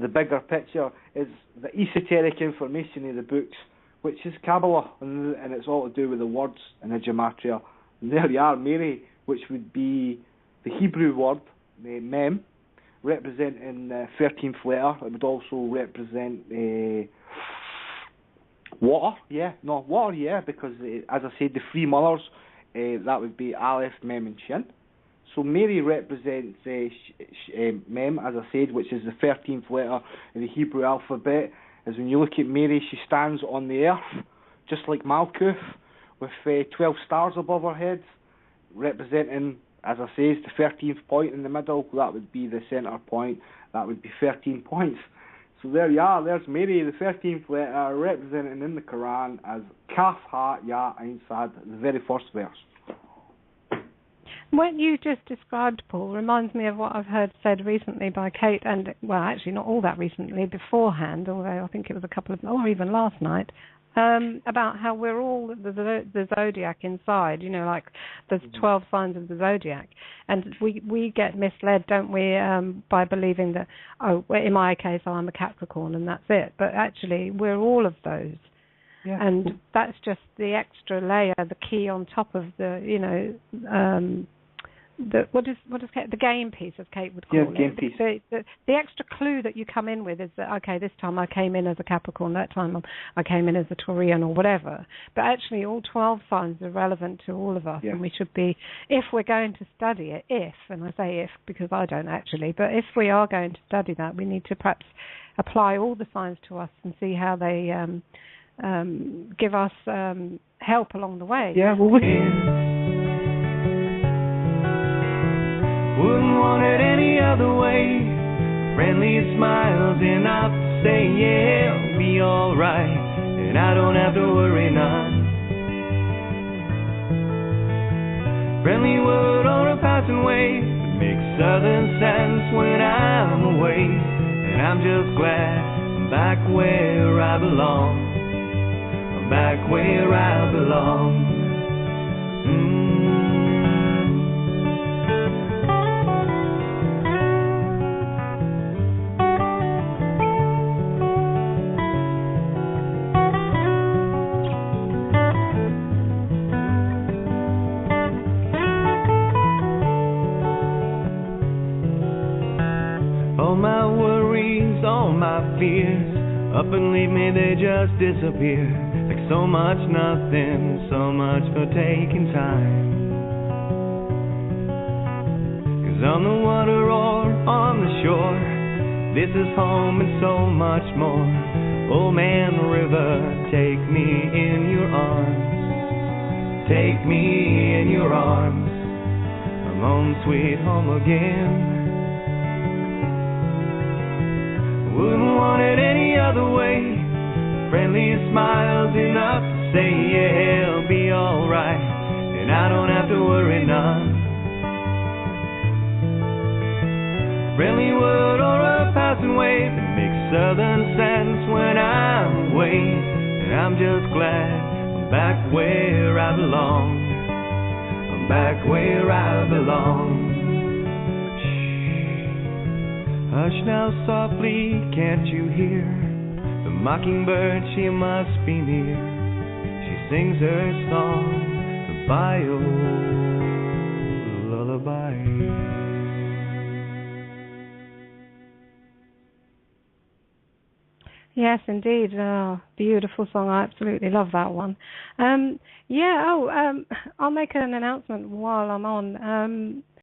bigger picture, is the esoteric information in the books, which is Kabbalah, and it's all to do with the words and the gematria. And there you are, Mary, which would be the Hebrew word, mem, representing the 13th letter. It would also represent water, because as I said, the three mothers, that would be Aleph, Mem and Shin. So Mary represents mem, as I said, which is the 13th letter in the Hebrew alphabet. As when you look at Mary, she stands on the earth, just like Malkuth, with 12 stars above her head, representing, as I say, the 13th point in the middle. That would be the centre point. That would be 13 points. So there you are. There's Mary, the 13th letter, representing in the Quran as Kaf Ha Ya Ein Sad, the very first verse. What you just described, Paul, reminds me of what I've heard said recently by Kate, and, well, actually not all that recently, beforehand, although I think it was a couple of, or even last night, about how we're all the zodiac inside, you know, like there's 12 signs of the zodiac, and we get misled, don't we, by believing that, oh, well, in my case, I'm a Capricorn and that's it, but actually we're all of those. Yeah. And that's just the extra layer, the key on top of the, you know, what is Kate, the game piece, as Kate would call it. Game piece. The extra clue that you come in with is that, okay, this time I came in as a Capricorn, that time I came in as a Taurian or whatever. But actually all 12 signs are relevant to all of us, and we should be, if we're going to study it, and I say if because I don't actually, but if we are going to study that, we need to perhaps apply all the signs to us and see how they give us help along the way. Yeah, well, wouldn't want it any other way. Friendly smiles and I'll say, yeah, it'll be alright, and I don't have to worry none. Friendly word on a passing way makes southern sense when I'm away, and I'm just glad I'm back where I belong. I'm back where I belong. my fears. Up and leave me, they just disappear. Like so much nothing, so much for taking time. 'Cause on the water or on the shore, this is home and so much more. Old man river, take me in your arms. Take me in your arms. I'm home sweet home again. Wouldn't want it any other way. Friendly smiles enough to say, yeah, it'll be alright, and I don't have to worry none. Friendly word or a passing wave that makes southern sense when I'm away. And I'm just glad I'm back where I belong. I'm back where I belong. Hush now softly, can't you hear? The mockingbird, she must be near. She sings her song, the bio lullaby. Yes, indeed. Oh, beautiful song. I absolutely love that one. I'll make an announcement while I'm on.